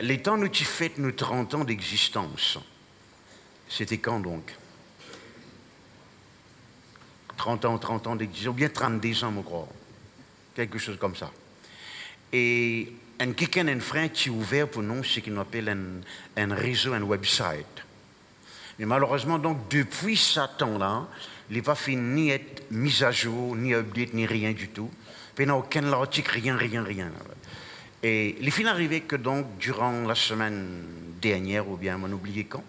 Les temps où tu fêtes nos 30 ans d'existence, c'était quand donc? 30 ans d'existence, ou bien 32 ans, je crois. Quelque chose comme ça. Et un frère qui est ouvert pour nous ce qu'on appelle un réseau, un website. Mais malheureusement, donc, depuis ce temps-là, il n'est pas fini ni être mis à jour, ni update, ni rien du tout. Il n'y a aucun article, rien. Et il est arrivé que donc, durant la semaine dernière, ou bien, on oublie quand,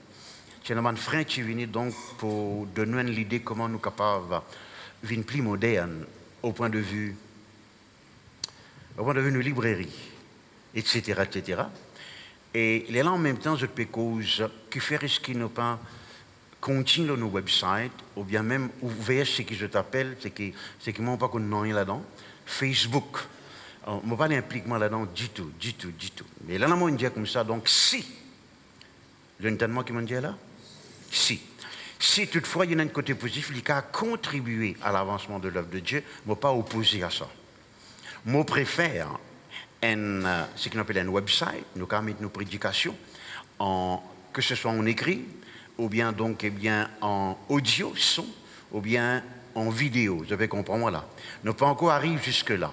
c'est un frère qui est venu donc pour donner l'idée comment nous sommes capables de plus moderne au point de vue nos librairies, etc. Et là, en même temps, je peux cause qui fait ce qui n'a pas continuer nos websites, ou bien même ouvrir ce que je t'appelle, c'est que moi, pas qu'on n'a rien là-dedans, Facebook. Je ne pas implique moi là-dedans du tout. Mais là, on dit comme ça, donc si, vous avez tellement qui m'ont dit là? Si toutefois, il y a un côté positif, il a contribué à l'avancement de l'œuvre de Dieu, je ne pas opposé à ça. Moi, préfère ce qu'on appelle un website, nous quand mettre nos prédications, que ce soit en écrit, ou bien donc en audio, son, ou bien en vidéo. Vous avez compris, voilà. Nous pas encore arrivé jusque-là.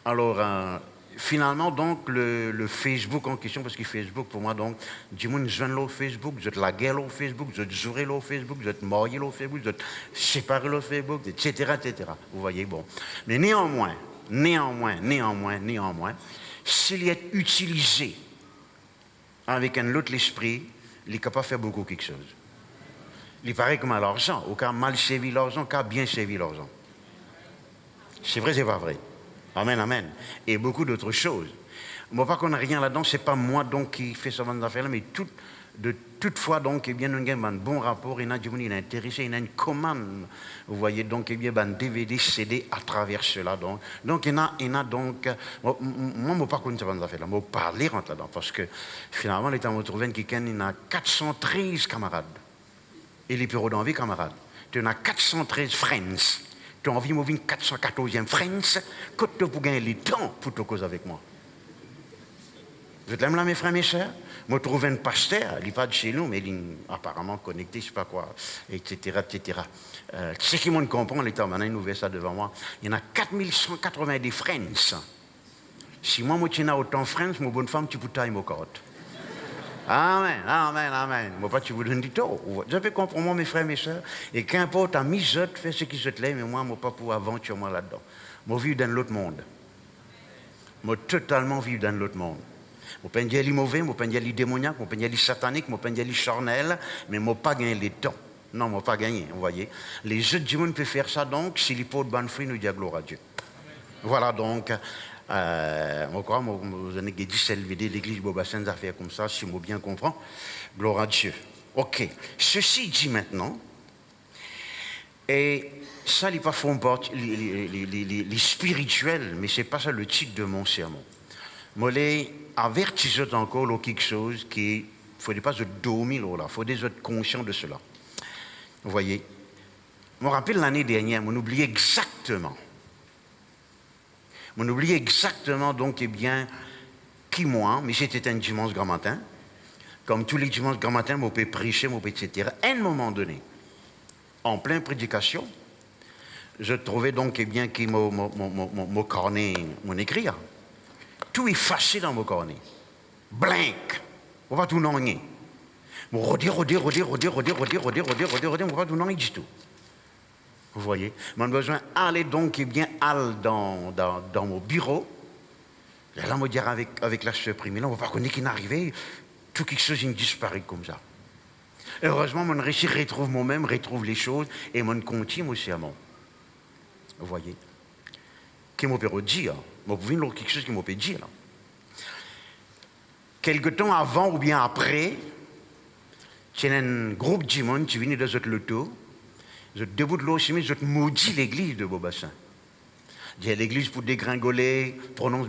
Alors, finalement, donc, le Facebook en question, parce que Facebook, pour moi, donc, du monde jeune au Facebook, vous êtes la guerre au Facebook, vous êtes juré au Facebook, vous êtes marié au Facebook, vous êtes séparé au Facebook, etc. Vous voyez, bon. Mais néanmoins, s'il est utilisé avec un autre esprit, il est capable de faire beaucoup quelque chose. Il paraît comme à l'argent, au cas mal servi l'argent, au cas bien servi l'argent. C'est vrai, c'est pas vrai. Amen. Et beaucoup d'autres choses. Moi, pas qu'on n'a rien là-dedans, c'est pas moi donc qui fais ce genre d'affaires-là, mais toutefois, donc, eh bien, nous avons un bon rapport, il y a des gens qui sont intéressés, il y a une commande, vous voyez, donc, eh bien, un DVD, CD à travers cela. Donc, il y a donc, moi, je ne pas contre ce genre d'affaires-là, je parler là-dedans, parce que finalement, les temps où trouvé quelqu'un, il y a 413 camarades. Et les bureaux d'envie, camarades. Tu as 413 friends. Tu as envie de mouvoir une 414e friends, que tu pour gagner le temps pour te causer avec moi. Vous êtes là, mes frères, mes sœurs? Moi, je trouve un pasteur, il n'est pas de chez nous, mais il est apparemment connecté, je ne sais pas quoi, etc. Ce qui me comprend, l'état, maintenant, il ouvre ça devant moi. Il y en a 4190 friends. Si moi, je tiens autant de friends, ma bonne femme, tu peux tailler mon corps. Amen. Moi, pas tu vous donne du tort. Je peux comprendre, moi, mes frères, mes sœurs. Et qu'importe, à mis autres, fais ce qui se te lève, mais moi, pas pour aventure, moi, là-dedans. Moi, vivre dans l'autre monde. Moi, totalement vivre dans l'autre monde. Je ne peux pas dire les mauvais, je ne peux pas dire les démoniaques, je ne peux pas dire les sataniques, je ne peux pas dire les charnels, mais je ne peux pas gagner les temps. Non, je ne peux pas gagner, vous voyez. Les autres du monde peuvent faire ça, donc, si les pots de bonne fruits, nous disons gloire à Dieu. Voilà, donc, moi, quoi, vous avez dit LVD, l'église Bobassin, des affaires comme ça, si je bien comprends. Gloire à Dieu. Ok. Ceci dit maintenant, et ça, il n'est pas fond les spirituels, mais ce n'est pas ça le titre de mon sermon. Moi, les avertis encore quelque chose qui, il ne faut pas se dormir là, il faut être conscient de cela. Vous voyez, je me rappelle l'année dernière, on oublie exactement. On oublie exactement, donc, eh bien, qui moi, mais c'était un dimanche grand matin. Comme tous les dimanches grand matin, je peux prêcher, etc. À un moment donné, en pleine prédication, je trouvais donc, eh bien, qui mon carnet, mon écrit, tout effacé dans mon cornet. Blank. On va tout nommer. On va redire, on va tout nommer du tout. Vous voyez? On a besoin d'aller donc, eh bien, dans mon bureau. Et là, on va dire avec la surprise. Mais là, on ne va pas connaître qu'il est arrivé. Tout quelque chose qui disparaît comme ça. Heureusement, on réussit à retrouver moi-même, retrouve les choses, et on continue aussi à moi. Vous voyez? Qui m'a pu dire? Moi, vous voyez quelque chose qui m'a pu dire, là. Quelque temps avant ou bien après, il y a un groupe de monde qui vient de cette loto, je debout de l'eau, je maudis l'église de Bobassin. Il y a l'église pour dégringoler, prononce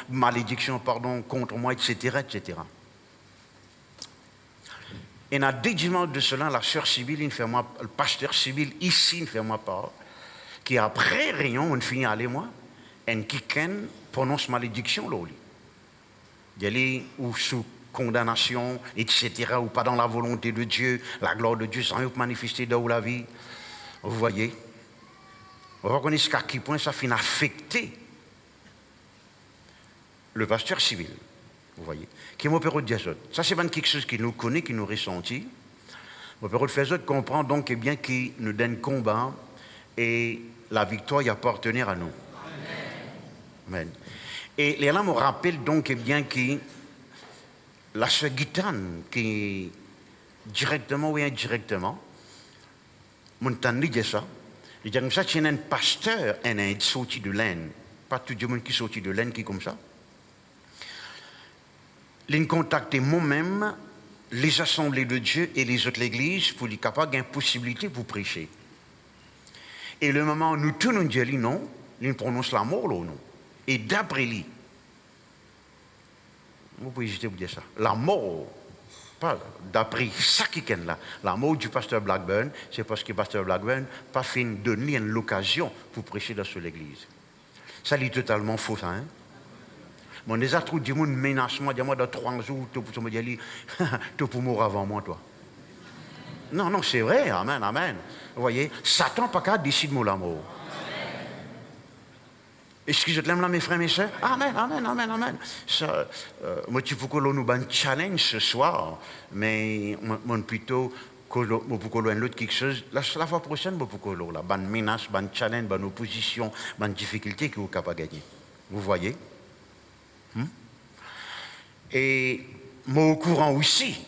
malédiction, contre moi, etc. Et dans 2 dimanches de cela, la sœur Sibylle, le pasteur Sibylle, ici, il fait moi part, qui après rayon, on finit aller moi, et qui prononce malédiction, là, Il y a ou sous condamnation, etc., ou pas dans la volonté de Dieu, la gloire de Dieu sans manifester dans la vie. Vous voyez? On va reconnaître jusqu'à quel point ça finit affecter le pasteur civil. Vous voyez? Qui m'a permis de dire ça. Ça, c'est pas quelque chose qui nous connaît, qui nous ressentit. M'a permis de faire ça, de comprendre donc eh bien qui nous donne combat et la victoire y appartenir à nous. Amen. Et là, me rappelle donc eh bien que la sœur Gitane, qui directement ou indirectement, mon temps dit ça. Il dit comme ça, c'est un pasteur, un sorti de laine. Pas tout le monde qui sorti de laine qui est comme ça. Il contacté moi-même les assemblées de Dieu et les autres églises pour les capables d'une possibilité pour prêcher. Et le moment où nous tous nous disons non, nous prononçons la mort là non. Et d'après lui, vous pouvez hésiter pour dire ça, la mort, pas d'après ça qui est là, la mort du pasteur Blackburn, c'est parce que le pasteur Blackburn n'a pas fait donner l'occasion pour prêcher dans cette église. Ça, c'est totalement faux, ça, hein? Mon les autres du monde menacement, dis-moi dans 3 jours, tu peux me dire, tu peux mourir avant moi, toi. Non, non, c'est vrai, amen, amen. Vous voyez, Satan pas qu'à décider de la mort. Excusez-moi là, mes frères, mes soeurs. Amen, amen, amen, amen. Ça, moi, tu peux que l'on nous ban challenge ce soir, mais moi plutôt que l'on peut l'autre quelque chose. La fois prochaine, moi, pour que l'on la ban menace, ban challenge, ban opposition, ban difficulté qui est capable de gagner. Vous voyez? Et moi au courant aussi,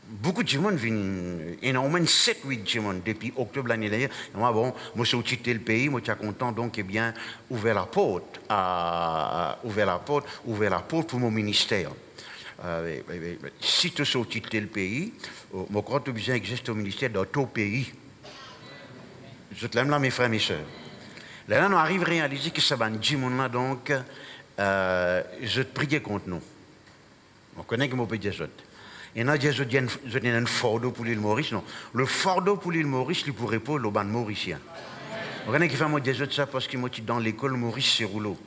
beaucoup de monde viennent, énormément 7-8 monde depuis octobre l'année dernière. Moi, bon, moi j'ai quitté le pays, moi je suis content, donc eh bien, ouvert la porte pour mon ministère. Si tu as quitté le pays, mon grand obligé existe au ministère dans tout pays. Je te l'aime là, mes frères, mes soeurs. Là, on arrive à réaliser que ça va dire là, donc, je te prie contre nous. On connaît que mon petit Jésus. Et là, Jésus dit un fardeau pour l'île Maurice. Non, le fardeau pour l'île Maurice, il pourrait pas le ban mauricien. On connaît qu'il fait mon Jésus ça parce qu'il m'a dit dans l'école Maurice Cérouleau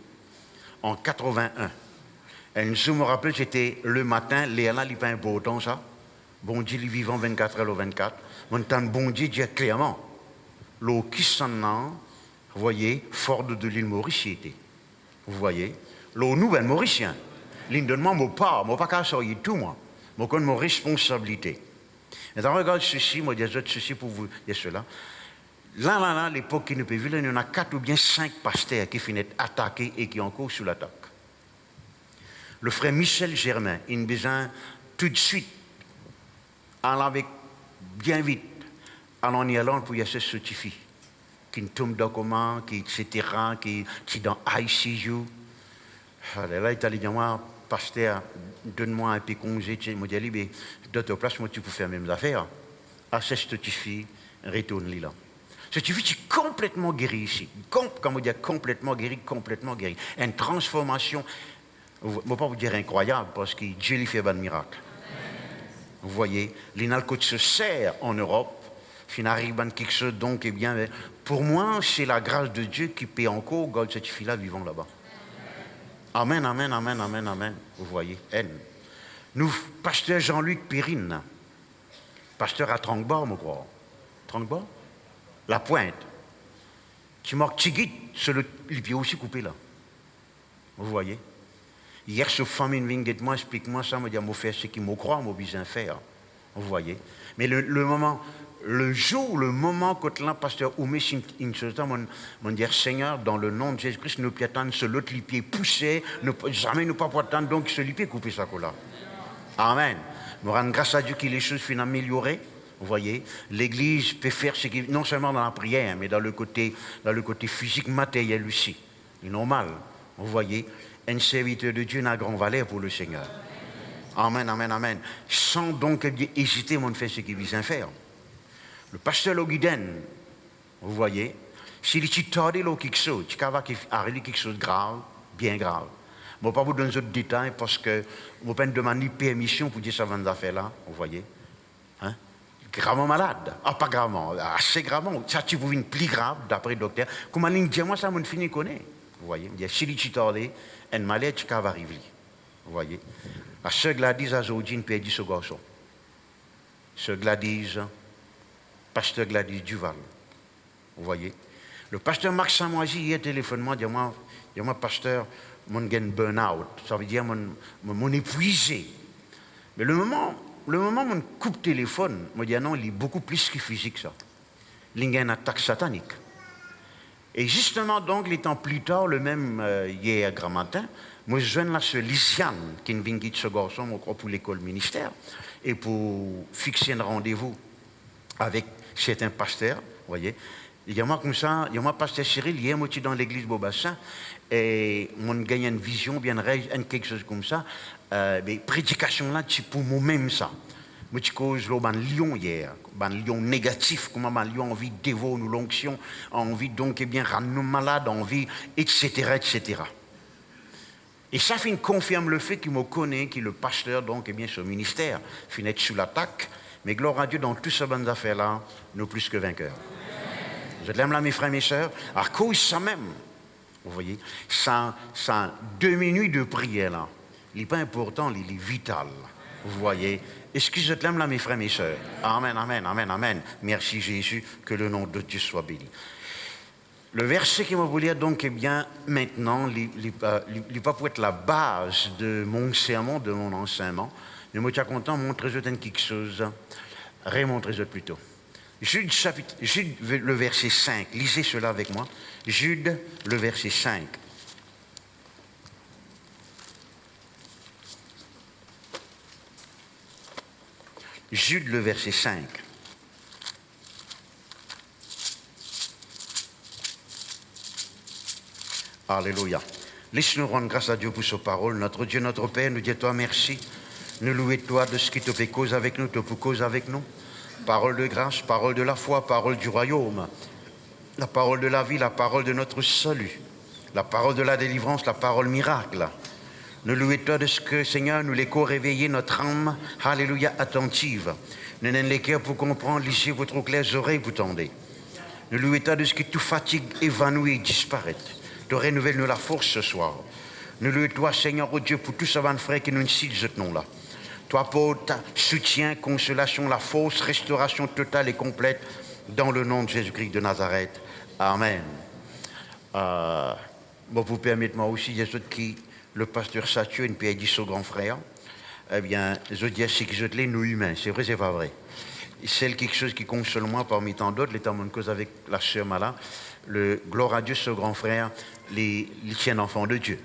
en 81. Et je me rappelle, c'était le matin, Léa, il pas un beau temps, ça. Bon Dieu, il vivant 24 heures au 24. Mon temps, bon Dieu dit clairement, l'eau qui s'en a, vous voyez, fort de l'île Maurice, était. Vous voyez, l'eau nouvelle mauricien. L'île de moi, moi pas qu'à sortir tout, moi. Moi, connais mon responsabilité. Et dans regarde ceci, moi, des autres ceci pour vous dire cela. Là, l'époque qui nous peut vivre, il y en a 4 ou bien 5 pasteurs qui finissent attaqués et qui sont encore sous l'attaque. Le frère Michel Germain, il a besoin tout de suite, aller avec bien vite, aller en Irlande pour y se certifier. Qui tombe dans comment, qui etc., qui dans ICU. Là, il t'a dit, moi, pasteur, donne-moi un peu congé. Je me dis, mais d'autres places, moi, tu peux faire les mêmes affaires. Ah, c'est certifié, retourne là. Certifié, tu es complètement guéri ici. Comme on dit, complètement guéri. Une transformation, je ne vais pas vous dire incroyable, parce que Dieu lui fait un miracle. Vous voyez, l'inalcool se sert en Europe. Il arrive à quelque chose, donc, eh bien, pour moi, c'est la grâce de Dieu qui paie encore, God, cette fille-là vivant là-bas. Amen, amen, amen, amen, amen. Vous voyez, elle. Nous, pasteur Jean-Luc Périne, pasteur à Tranquebar, je crois. Tranquebar? La Pointe. Tu marques Tigit, c'est le pied aussi coupé là. Vous voyez? Hier, ce famille vient de moi, explique-moi ça, me dit, moi, faire ce qu'il me croit, moi, besoin faire. Vous voyez? Mais le moment, le moment quand là, pasteur Oumé, mon dire Seigneur, dans le nom de Jésus-Christ, nous pouvons attendre ce l'autre pied poussé, jamais nous pas attendre donc ce pied couper ça là. Amen. Nous rendons grâce à Dieu que les choses finissent améliorées. Vous voyez, l'Église peut faire ce qui, non seulement dans la prière, mais dans le côté physique, matériel aussi. C'est normal. Vous voyez, un serviteur de Dieu n'a grand valeur pour le Seigneur. Amen, amen, amen. Sans donc hésiter, on fait ce qu'il vise à faire. Le pasteur Logiden, vous voyez, s'il est tardé quelque chose, il va arriver quelque chose de grave, bien grave. Je ne vais pas vous donner d'autres détails parce que je ne vais pas demander permission pour dire ça va nous faire là, vous voyez. Hein? Gravement malade. Ah, pas gravement, assez gravement. Ça, tu pouvais une plus grave, d'après le docteur. Comment il dit, moi, ça m'a fini connaître. Vous voyez, il dit, s'il est tardé, une maladie qui va arriver. Vous voyez? La sœur Gladys a aujourd'hui une perdu ce garçon. Sœur Gladys, pasteur Gladys Duval. Vous voyez? Le pasteur Marc Samoisi, hier, téléphonement, dit-moi, pasteur, mon burn-out. Ça veut dire mon épuisé. Mais le moment où on coupe téléphone, je dis non, il est beaucoup plus que physique, ça. Il y a une attaque satanique. Et justement, donc, les temps plus tard, le même hier, grand matin, moi, je joins la sœur Lisiane, qui vient de ce garçon, pour l'école ministère, et pour fixer un rendez-vous avec certains pasteurs, vous voyez. Il y a moi comme ça, il y a moi, pasteur Cyril, hier, moi, je suis dans l'église Beaubassin, et on gagne une vision, bien quelque chose comme ça, mais prédication là, c'est pour moi-même ça. Moi, je cause le lion hier, un lion négatif, comment un lion envie de dévorer nous l'onction, envie donc, eh bien, rendre nous malades, envie, etc., etc. Et ça confirme le fait qu'il me connaît, qu'il est le pasteur, donc, eh bien, ce ministère, finit être sous l'attaque, mais gloire à Dieu, dans toutes ces bonnes affaires-là, nous plus que vainqueurs. Je l'aime là, mes frères et mes sœurs, à cause de ça même. Vous voyez, ça 2 minutes de prière là, il n'est pas important, il est vital. Vous voyez, excusez-moi là, mes frères et mes sœurs. Amen, amen, amen, amen. Merci Jésus, que le nom de Dieu soit béni. Le verset qui m'a voulu lire donc, eh bien, maintenant, il va pour être la base de mon sermon, de mon enseignement. Mais moi, je suis content de montrer quelque chose, remontrer plutôt. Jude, le verset 5. Lisez cela avec moi. Jude, le verset 5. Jude, le verset 5. Alléluia. Laisse-nous rendre grâce à Dieu pour sa parole. Notre Dieu, notre Père, nous disons toi merci. Nous louons toi de ce qui te fait cause avec nous, te pour cause avec nous. Parole de grâce, parole de la foi, parole du royaume. La parole de la vie, la parole de notre salut. La parole de la délivrance, la parole miracle. Nous louons toi de ce que, Seigneur, nous l'écho réveiller notre âme, alléluia, attentive. Nous n'avons les cœurs pour comprendre, lisez votre clair, oreilles vous tendez. Nous louons toi de ce qui tout fatigue, évanouit, disparaît. Tu renouvelles nous la force ce soir. Nous louons toi, Seigneur, oh Dieu, pour tous ces frères qui nous citent ce nom-là. Toi, pour ta soutien, consolation, la force, restauration totale et complète dans le nom de Jésus-Christ de Nazareth. Amen. Vous permettez-moi aussi, il y a ceux qui, le pasteur Sathieu, une pierre dit son grand frère, eh bien, je dis, c'est que je te l'ai, nous humains, c'est vrai, c'est pas vrai. C'est quelque chose qui console moi parmi tant d'autres, l'état mon cause avec la sœur Mala, le gloire à Dieu, ce grand frère, les tiens enfants de Dieu.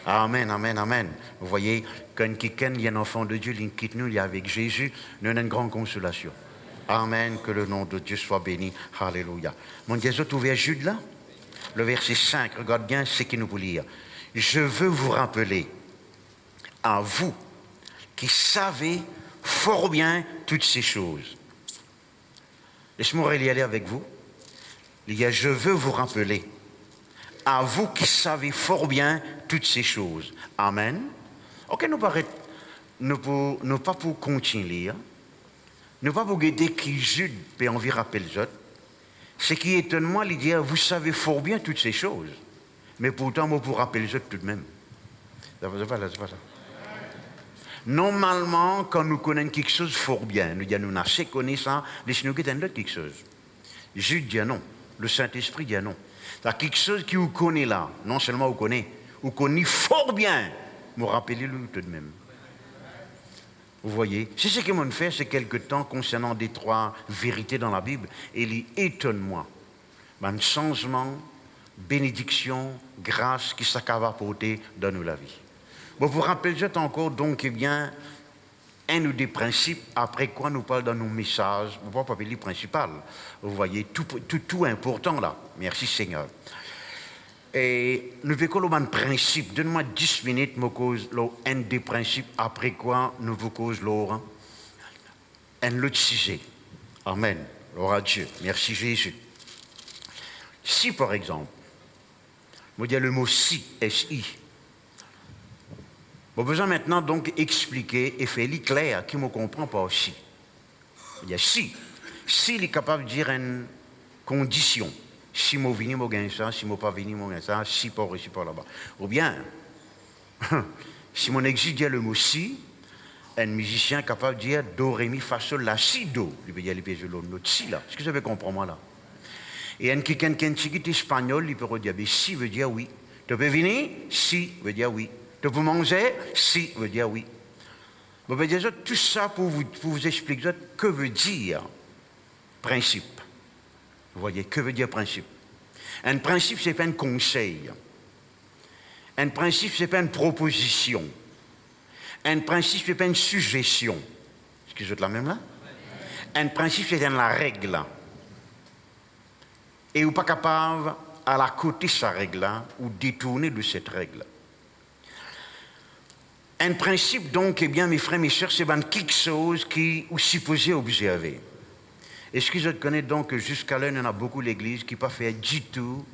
Amen, amen, amen. Vous voyez, quand il y a un enfant de Dieu, il quitte nous, il est avec Jésus, nous avons une grande consolation. Amen, que le nom de Dieu soit béni. Alléluia. Mon Dieu, vous ouvert Jude là, le verset 5, regarde bien ce qu'il nous peut lire. Je veux vous rappeler, à vous qui savez fort bien toutes ces choses. Laisse-moi y aller avec vous. Il y a, je veux vous rappeler, à vous qui savez fort bien toutes ces choses. Amen. Ok, nous pas pour continuer, nous pas pour guider qui Jude peut envie rappeler les autres. Ce qui étonne moi, il dit, vous savez fort bien toutes ces choses, mais pourtant, moi, pour rappeler les autres tout de même. C'est pas ça. Normalement, quand nous connaissons quelque chose fort bien, nous disons, nous avons assez connaissance, laissez-nous guider quelque chose. Jude dit non, le Saint-Esprit dit non. C'est quelque chose qui vous connaît là, non seulement vous connaissez fort bien, vous rappelez-le tout de même. Vous voyez, c'est ce que m'ont fait ces quelques temps concernant des 3 vérités dans la Bible, et il étonne-moi. Un changement, bénédiction, grâce qui s'acaba apporter dans nous la vie. Bon, vous rappelez encore donc, eh bien, un ou des principes, après quoi nous parlons dans nos messages, on ne va pas parler principal. Vous voyez, tout important là. Merci Seigneur. Et nous verrons un principe. Donne-moi 10 minutes, me cause un des principes, après quoi nous vous cause l'autre. Un autre sujet. Amen. Gloire à Dieu. Merci Jésus. Si par exemple, je dis le mot si, S-I. J'ai besoin maintenant donc expliquer et faire clair qui ne me comprend pas aussi. Il y a si. Si il est capable de dire une condition. Si je viens, je gagne ça. Si je ne pas venir, je gagne ça. Si pas ici, pas là-bas. Ou bien, Si mon existe dit le mot si, un musicien capable de dire do, ré, mi, fa, sol, la, si, do. Il peut dire les pieds de l'autre note si là. Est-ce que vous avez compris moi là? Et un qui est espagnol, il peut dire si veut dire oui. Tu peux venir? Si veut dire oui. Tu peux manger? Si veut dire oui. Je vais dire tout ça pour vous expliquer que veut dire principe. Vous voyez, que veut dire principe? Un principe, ce n'est pas un conseil. Un principe, ce n'est pas une proposition. Un principe, ce n'est pas une suggestion. Est-ce que vous êtes la même là? Un principe, c'est la règle. Et vous n'êtes pas capable à la côté de sa règle-là ou détourner de cette règle. Un principe, donc, eh bien, mes frères, mes sœurs, c'est quelque chose qui vous supposez observer. Est-ce que vous connaissez donc que jusqu'à là, il y en a beaucoup l'église qui ne pas faire du tout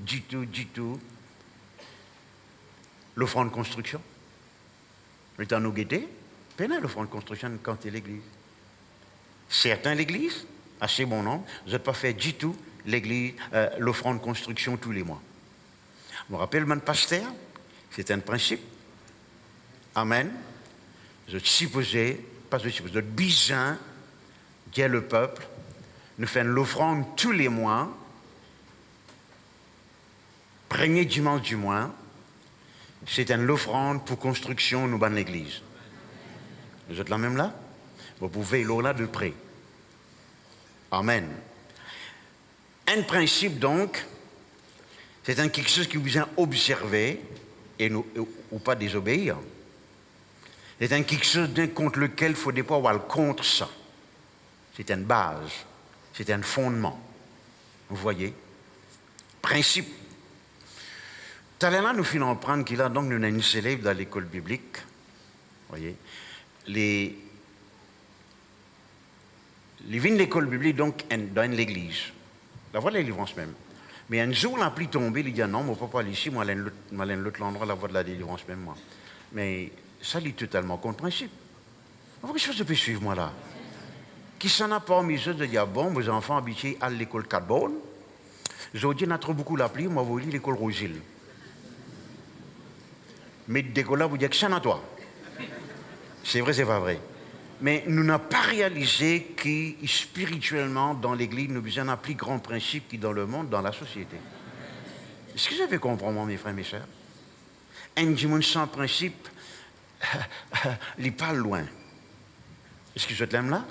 l'offrande de construction? Le temps nous guetter, peine l'offrande de construction quand il est l'église. Certains l'église, assez bon nom, vous n'avez pas fait du tout l'église, l'offrande de construction tous les mois. Je me rappelle, mon pasteur, c'est un principe. Amen. Vous êtes supposé, pas de supposé, vous êtes besoin, dire le peuple, nous faisons l'offrande tous les mois, premier dimanche du mois, c'est une offrande pour construction nous dans l'église. Vous êtes là même là? Vous pouvez l'eau là de près. Amen. Un principe donc, c'est quelque chose qui vous a observé et ou pas désobéir. C'est quelque chose contre lequel il ne faut pas avoir contre ça. C'est une base, c'est un fondement. Vous voyez? Principe. Talena nous finissons prendre qu'il a donc nous avons une célèbre dans l'école biblique. Vous voyez? Les vignes de l'école biblique donc dans l'église. La voix de la délivrance même. Mais un jour, la pluie tombée, il dit non, mon papa ici, moi, je l'autre endroit, la voix de la délivrance même, moi. Mais ça, il est totalement contre principe. Quelque chose peut suivre, moi, là. Qui s'en a pas mis de dire, bon, vos enfants habitués à l'école 4 bornes. J'ai dit, on a trop beaucoup la pluie, moi, vous lisez l'école Rosil. Mais d'école là, vous dites que c'est à toi. C'est vrai, c'est pas vrai. Mais nous n'avons pas réalisé que spirituellement, dans l'Église, nous avons un plus grand principe qui dans le monde, dans la société. Est-ce que vous avez compris, moi, mes frères, mes sœurs? Un dimanche sans principe, il n'est pas loin. Est-ce que je t'aime là?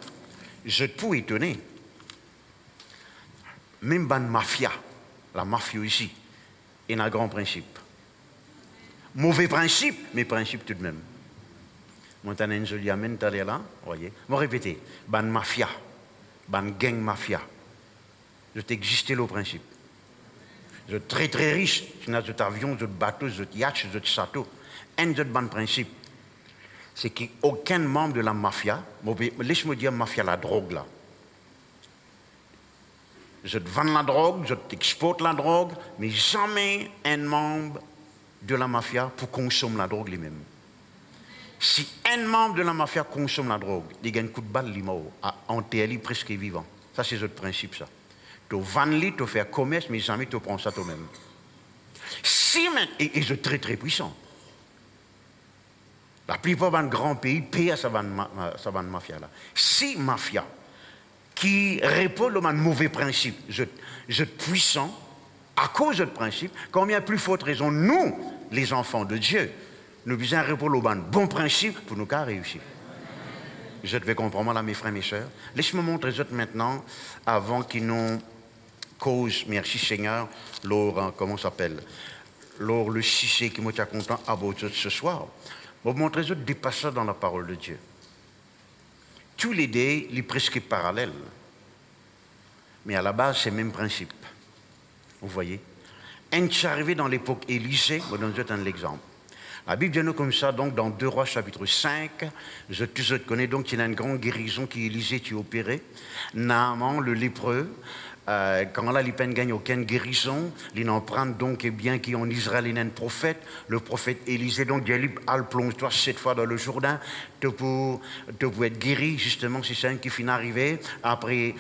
Je te peux étonner. Même dans la mafia ici, il y a un grand principe. Mauvais principe, mais principe tout de même. Montagne joli amène t'aller là, voyez. Moi répéter, ban mafia, ban gang mafia. Je t'existais le principe. Je suis très très riche, tu as des avions, des bateaux, des yachts, des châteaux. Un autre ban principe, c'est qu'aucun membre de la mafia, laisse-moi dire mafia la drogue là. Je te vends la drogue, je t'exporte la drogue, mais jamais un membre de la mafia pour consommer la drogue lui-même. Si un membre de la mafia consomme la drogue, il gagne un coup de balle, il est mort, enterré presque vivant. Ça, c'est notre principe, ça. Tu vends, tu fais commerce, mais jamais tu prends ça toi-même. Si, et c'est très très puissant. La plupart des grands pays payent à sa bande mafia là. Si mafia qui répond à un mauvais principe, je suis puissant, à cause de ce principe, combien plus forte raison, nous, les enfants de Dieu, nous devons répondre au bon principe pour nous réussir. Je devais comprendre là, mes frères, mes sœurs. Laisse-moi montrer ça maintenant, avant qu'ils nous causent, merci Seigneur, comment ça s'appelle, le 6 qui m'a été content à votre ce soir. Je vais vous montrer ça, dépasse ça dans la parole de Dieu. Tous les deux, ils sont presque parallèles. Mais à la base, c'est le même principe. Vous voyez? Un qui est arrivé dans l'époque Élysée, je vais vous donner un exemple. La Bible dit nous comme ça, donc dans 2 Rois chapitre 5, je connais donc qu'il y a une grande guérison qui Élysée qui opérée. Naaman, le lépreux, quand là, il ne gagne aucune guérison, il en prend donc, eh bien, qui en Israël, il y a un prophète, le prophète Élysée, donc, il dit, plonge-toi 7 fois dans le Jourdain, tu peux être guéri, justement, c'est ça qui finit arrivé, après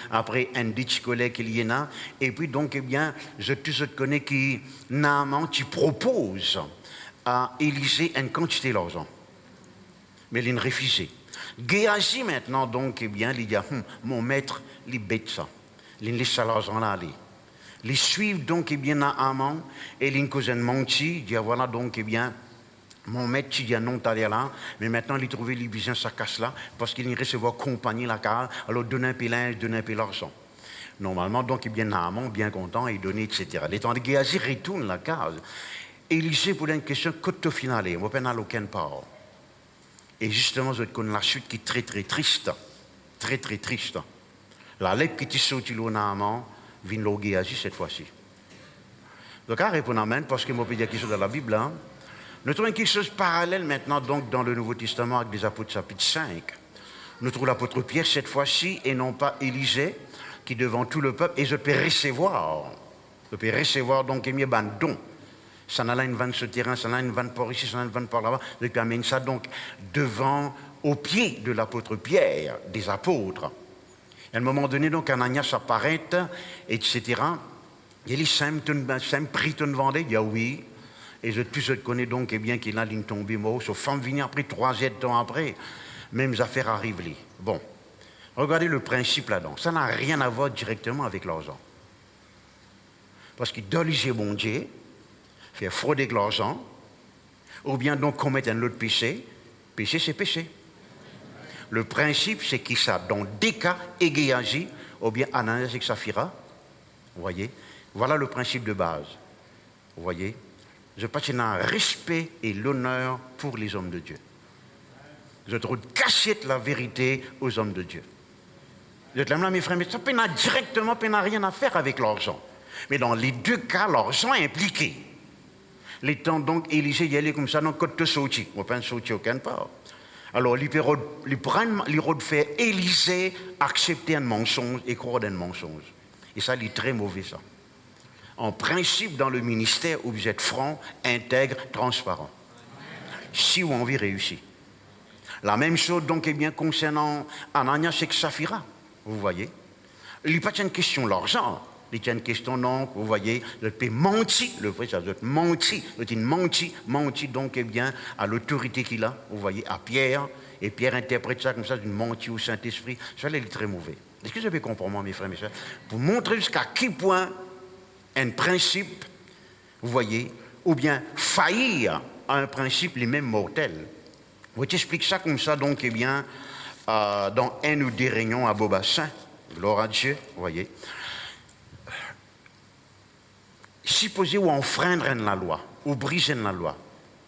un dit collègue qu'il y en a, et puis, donc, eh bien, je te connais qui, Naaman, tu proposes à Élysée une quantité d'argent. Mais il refusé. Géasi maintenant, donc, eh bien, il dit, mon maître, il bête ça. Il laisse l'argent là aller. Ils suivent donc, eh bien, Naaman, et il cousin menti, il dit, voilà donc, eh bien, mon maître, tu dis non, t'allais là, mais maintenant, il trouve les business sa casse là, parce qu'il recevoir compagnie la carte, alors donne un peu linge, donne un peu l'argent. Normalement, donc, eh bien, Naaman, bien content, il donne, etc. Les temps de Géasi retourne la case. Élisée pose une question, côte finale, on ne peut pas aller aucun part. Et justement, je connais la suite qui est très, très triste. Très, très triste. La lettre qui est sortie de Naaman vient de Géasi cette fois-ci. Donc, à répondre à parce que je peux dire quelque chose dans la Bible, hein. Nous trouvons quelque chose de parallèle maintenant donc, dans le Nouveau Testament avec les apôtres chapitre 5. Nous trouvons l'apôtre Pierre cette fois-ci et non pas Élisée qui devant tout le peuple et je peux recevoir. Je peux recevoir donc émis un don. Ça n'a une vanne sur le terrain, ça n'a une vanne par ici, ça n'a une vanne par là-bas. Je peux amener ça donc devant, au pied de l'apôtre Pierre, des apôtres. Et à un moment donné, donc Ananias apparaît, etc. Il dit, ça me prie ton vendée, il dit oui. Et je te connais donc, eh bien, qu'il a une tombée mort. Sauf femme venir après, 3 ans après, mêmes affaires arrivent. Bon, regardez le principe là-dedans. Ça n'a rien à voir directement avec l'argent. Parce qu'il doit liser mon Dieu, faire frauder avec l'argent, ou bien donc commettre un autre péché. Péché, c'est péché. Le principe, c'est qu'il ça, dans des cas, Géasi, ou bien Ananias et Saphira. Vous voyez? Voilà le principe de base. Vous voyez? Je pense qu'il y a un respect et l'honneur pour les hommes de Dieu. Je trouve cacher la vérité aux hommes de Dieu. Je te l'aime là, mes frères, mais ça n'a directement rien à faire avec l'argent. Mais dans les deux cas, l'argent est impliqué. Les temps donc, Élisée y allait comme ça, dans le côté de sortie. On ne peut pas sortir aucun part. Alors, il faire Élisée accepter un mensonge et croire un mensonge. Et ça, il est très mauvais, ça. En principe, dans le ministère où vous êtes franc, intègre, transparent. Si vous avez envie de réussir. La même chose, donc, eh bien, concernant Ananias et Saphira. Vous voyez? Il n'y a pas une question de l'argent. Il y a une question, non, vous voyez, le peut mentir, le vrai, ça doit être menti. Il menti, donc, eh bien, à l'autorité qu'il a, vous voyez, à Pierre. Et Pierre interprète ça comme ça, d'une mentie au Saint-Esprit. Ça, il est très mauvais. Est-ce que vous avez compris, moi, mes frères, mes soeurs? Pour montrer jusqu'à quel point un principe, vous voyez, ou bien faillir à un principe les mêmes mortels. Vous t'explique ça comme ça, donc, eh bien, dans un ou des réunions à Beaubassin, gloire à Dieu, vous voyez. Supposez ou enfreindre la loi, ou briser la loi,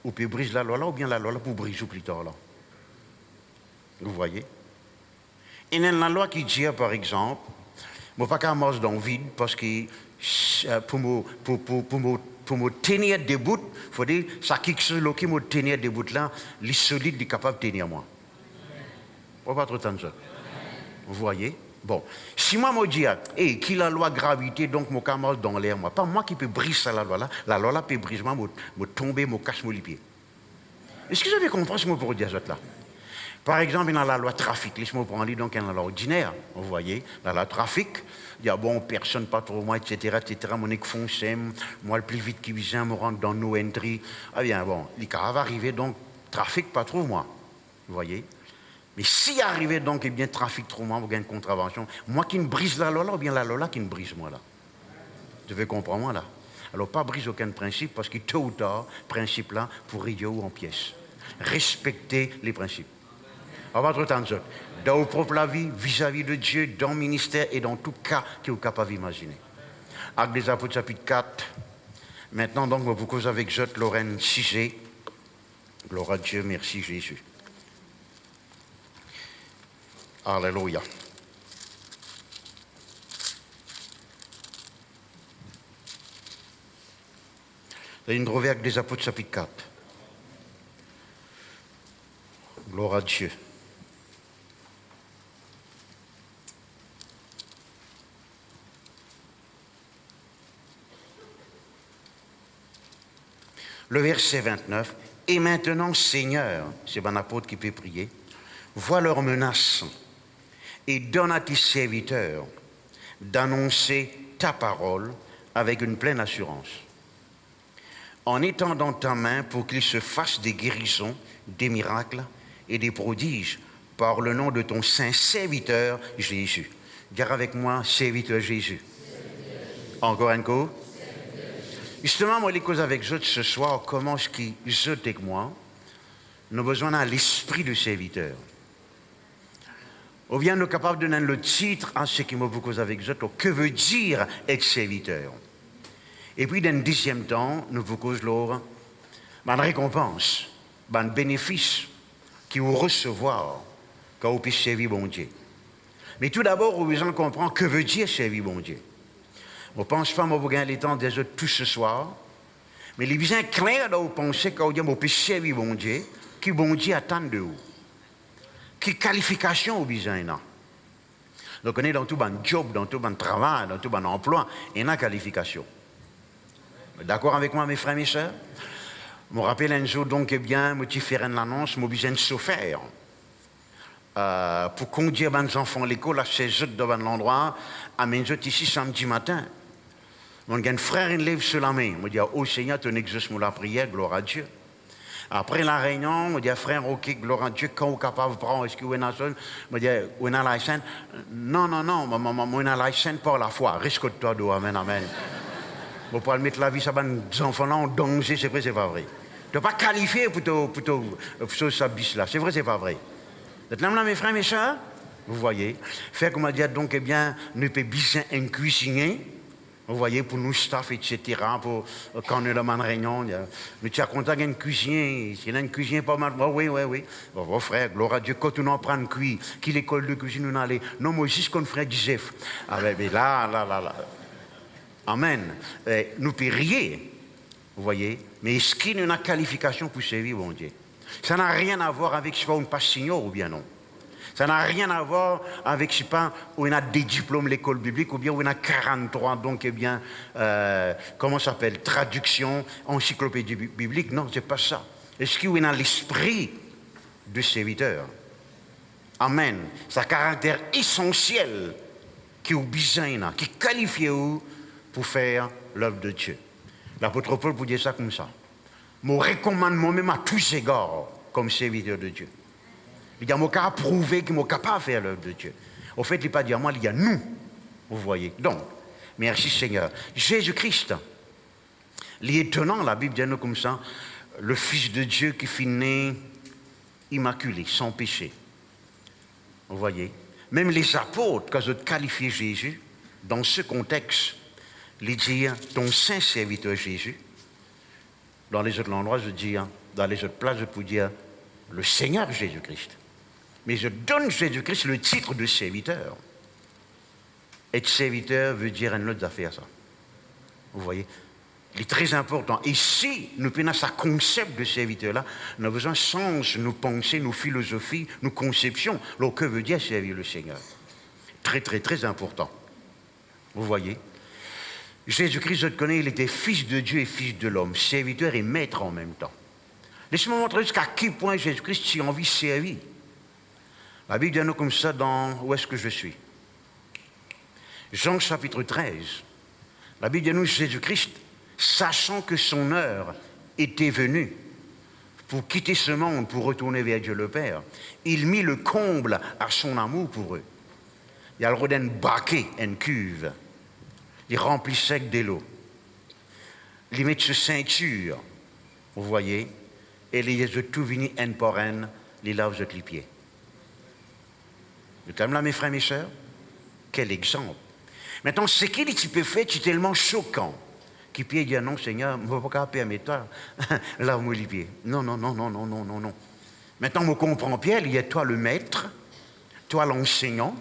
ou peut briser la loi là, ou bien la loi là pour briser plus tard là. Vous voyez. Il y a une loi qui dit, par exemple, je ne vais pas qu'à marcher dans le vide, parce que pour me tenir debout, il faut dire, ça quelque chose qui me tenir debout là, les solides, est capable de tenir moi. On ne va pas trop attendre ça. Vous voyez? Bon, si moi me dis, hey, qui la loi gravité, donc mon camarade dans l'air, moi, pas moi qui peux briser la loi là peut briser moi, me tomber, me casse les pieds. Est-ce que vous avez compris ce que je peux dire là? Par exemple, dans la loi trafic, laissez-moi prendre donc dans la loi ordinaire, vous voyez, dans la trafic, il y a bon, personne, pas trop moi, etc., mon nez foncé, moi le plus vite qui vient, me rendre dans nos entries. Ah bien, bon, il va arriver donc, trafic, pas trop moi, vous voyez. Mais si arrivait donc, eh bien, trafic trop moi, vous gagnez une contravention, moi qui ne brise la loi là, ou bien la loi là qui ne brise moi là. Vous devez comprendre moi là. Alors, pas brise aucun principe, parce que tôt ou tard, principe là, pour ridiot ou en pièces. Respectez les principes. À votre temps, dans vos propres vie, vis-à-vis de Dieu, dans le ministère et dans tout cas que vous êtes capable d'imaginer. Actes des Apôtres, chapitre 4. Maintenant, donc, vous causez avec Jot, Lorraine, Cigé. Gloire à Dieu, merci Jésus. Alléluia. Vous avez une trouvé avec des Apôtres, chapitre 4. Gloire à Dieu. Le verset 29, et maintenant, Seigneur, c'est un apôtre qui peut prier, vois leurs menaces et donne à tes serviteurs d'annoncer ta parole avec une pleine assurance. En étendant ta main pour qu'ils se fassent des guérisons, des miracles et des prodiges par le nom de ton saint serviteur Jésus. Dire avec moi, serviteur Jésus. Encore un coup. Justement, moi, les causes avec vous ce soir, comment ce qui joue avec moi, nous avons besoin d'un l'esprit de serviteur. Ou bien nous sommes capables de donner le titre à ce qui m'a beaucoup avec vous, que veut dire être serviteur. Et puis, dans le deuxième temps, nous vous causons une récompense, un bénéfice qui vous recevoir quand vous puissiez servir bon Dieu. Mais tout d'abord, vous besoin de comprendre que veut dire servir bon Dieu. Je ne pense pas que vous gagnez le temps des autres tout ce soir, mais il est bien clair de vous penser que vous pouvez servir bon Dieu, qui bon Dieu attend de vous. Quelle qualification vous besoin là? Donc on est dans tout bon job, dans tout bon travail, dans tout bon emploi, il y a une qualification. D'accord avec moi, mes frères et mes sœurs? Je me rappelle un jour, donc, eh bien, je me fait une annonce, je me besoin de chauffeur. Pour conduire mes enfants à l'école, à 16 heures devant l'endroit, à mes autres ici samedi matin. Mon frère, il lève sur la main. Il me dit, oh Seigneur, tu exauces la prière, gloire à Dieu. Après la réunion, je dis, frère, ok, gloire à Dieu, quand vous êtes capable de prendre, est-ce que vous avez une Je dis, vous avez la scène? Non, non, non, moi, je la scène par la foi. Risque-toi d'eau, amen, amen. Vous pouvez mettre la vie de enfants-là en danger, c'est vrai, c'est pas vrai. Tu n'es pas qualifié pour ce sabis-là, c'est vrai, c'est pas vrai. Vous êtes là, mes frères, mes soeurs? Vous voyez. Faire comme on dit, donc, eh bien, nous pouvons bien un cuisinier. Vous voyez, pour nous, staff, etc., pour, quand on est dans une réunion, mais tu as content d'un cuisinier, s'il y a un cuisinier pas mal, oh, oui, oui, oui. Bon, frère, gloire à Dieu, quand on en prend une cuit, qui l'école de cuisine nous allait, non, moi aussi, ce qu'on frère Joseph. Ah, mais là. Amen. Nous pouvons rien, vous voyez, mais est-ce qu'il y a une qualification pour servir, bon Dieu? Ça n'a rien à voir avec si on passe signor ou bien non. Ça n'a rien à voir avec, je ne sais pas, où on a des diplômes l'école biblique, ou bien où on a 43, donc, eh bien, comment ça s'appelle, traduction, encyclopédie biblique. Non, ce n'est pas ça. Est-ce qu'on a l'esprit de serviteur? Amen. C'est un caractère essentiel qui est besoin, qui qualifie pour faire l'œuvre de Dieu. L'apôtre Paul vous dire ça comme ça. Mon recommandement même à tous égards comme serviteur de Dieu. Il y a mon cas à prouver qu'il est capable de faire l'œuvre de Dieu. Au fait, il n'est pas dire moi, il y a nous. Vous voyez. Donc, merci Seigneur. Jésus-Christ, l'étonnant, la Bible dit nous comme ça, le Fils de Dieu qui fut né immaculé, sans péché. Vous voyez. Même les apôtres, quand ils ont qualifié Jésus, dans ce contexte, les dire ton saint serviteur Jésus. Dans les autres endroits, je dis, dans les autres places, je peux dire le Seigneur Jésus-Christ. Mais je donne Jésus-Christ le titre de serviteur. Être serviteur veut dire une autre affaire, ça. Vous voyez? Il est très important. Et si nous prenons ce concept de serviteur-là, nous avons besoin de sens, nos pensées, nos philosophies, nos conceptions. Alors, que veut dire servir le Seigneur? Très, très, très important. Vous voyez? Jésus-Christ, je te connais, il était fils de Dieu et fils de l'homme, serviteur et maître en même temps. Laissez-moi montrer jusqu'à quel point Jésus-Christ a envie de servir. La Bible dit nous comme ça dans Où est-ce que je suis? Jean chapitre 13. La Bible dit nous Jésus-Christ, sachant que son heure était venue pour quitter ce monde, pour retourner vers Dieu le Père, il mit le comble à son amour pour eux. Il a le droit d'un baquet, une cuve. Il remplissait de l'eau. Il met sa ceinture, vous voyez, et il a tout venu un par un, il lave les pieds. Vous êtes là, mes frères, mes sœurs? Quel exemple! Maintenant, ce qu'il peut faire, c'est tellement choquant. Qui peut dire non, Seigneur, je ne vais pas permettre, lave-moi les pieds. Non. Maintenant, on comprend Pierre, il y a toi le maître, toi l'enseignant,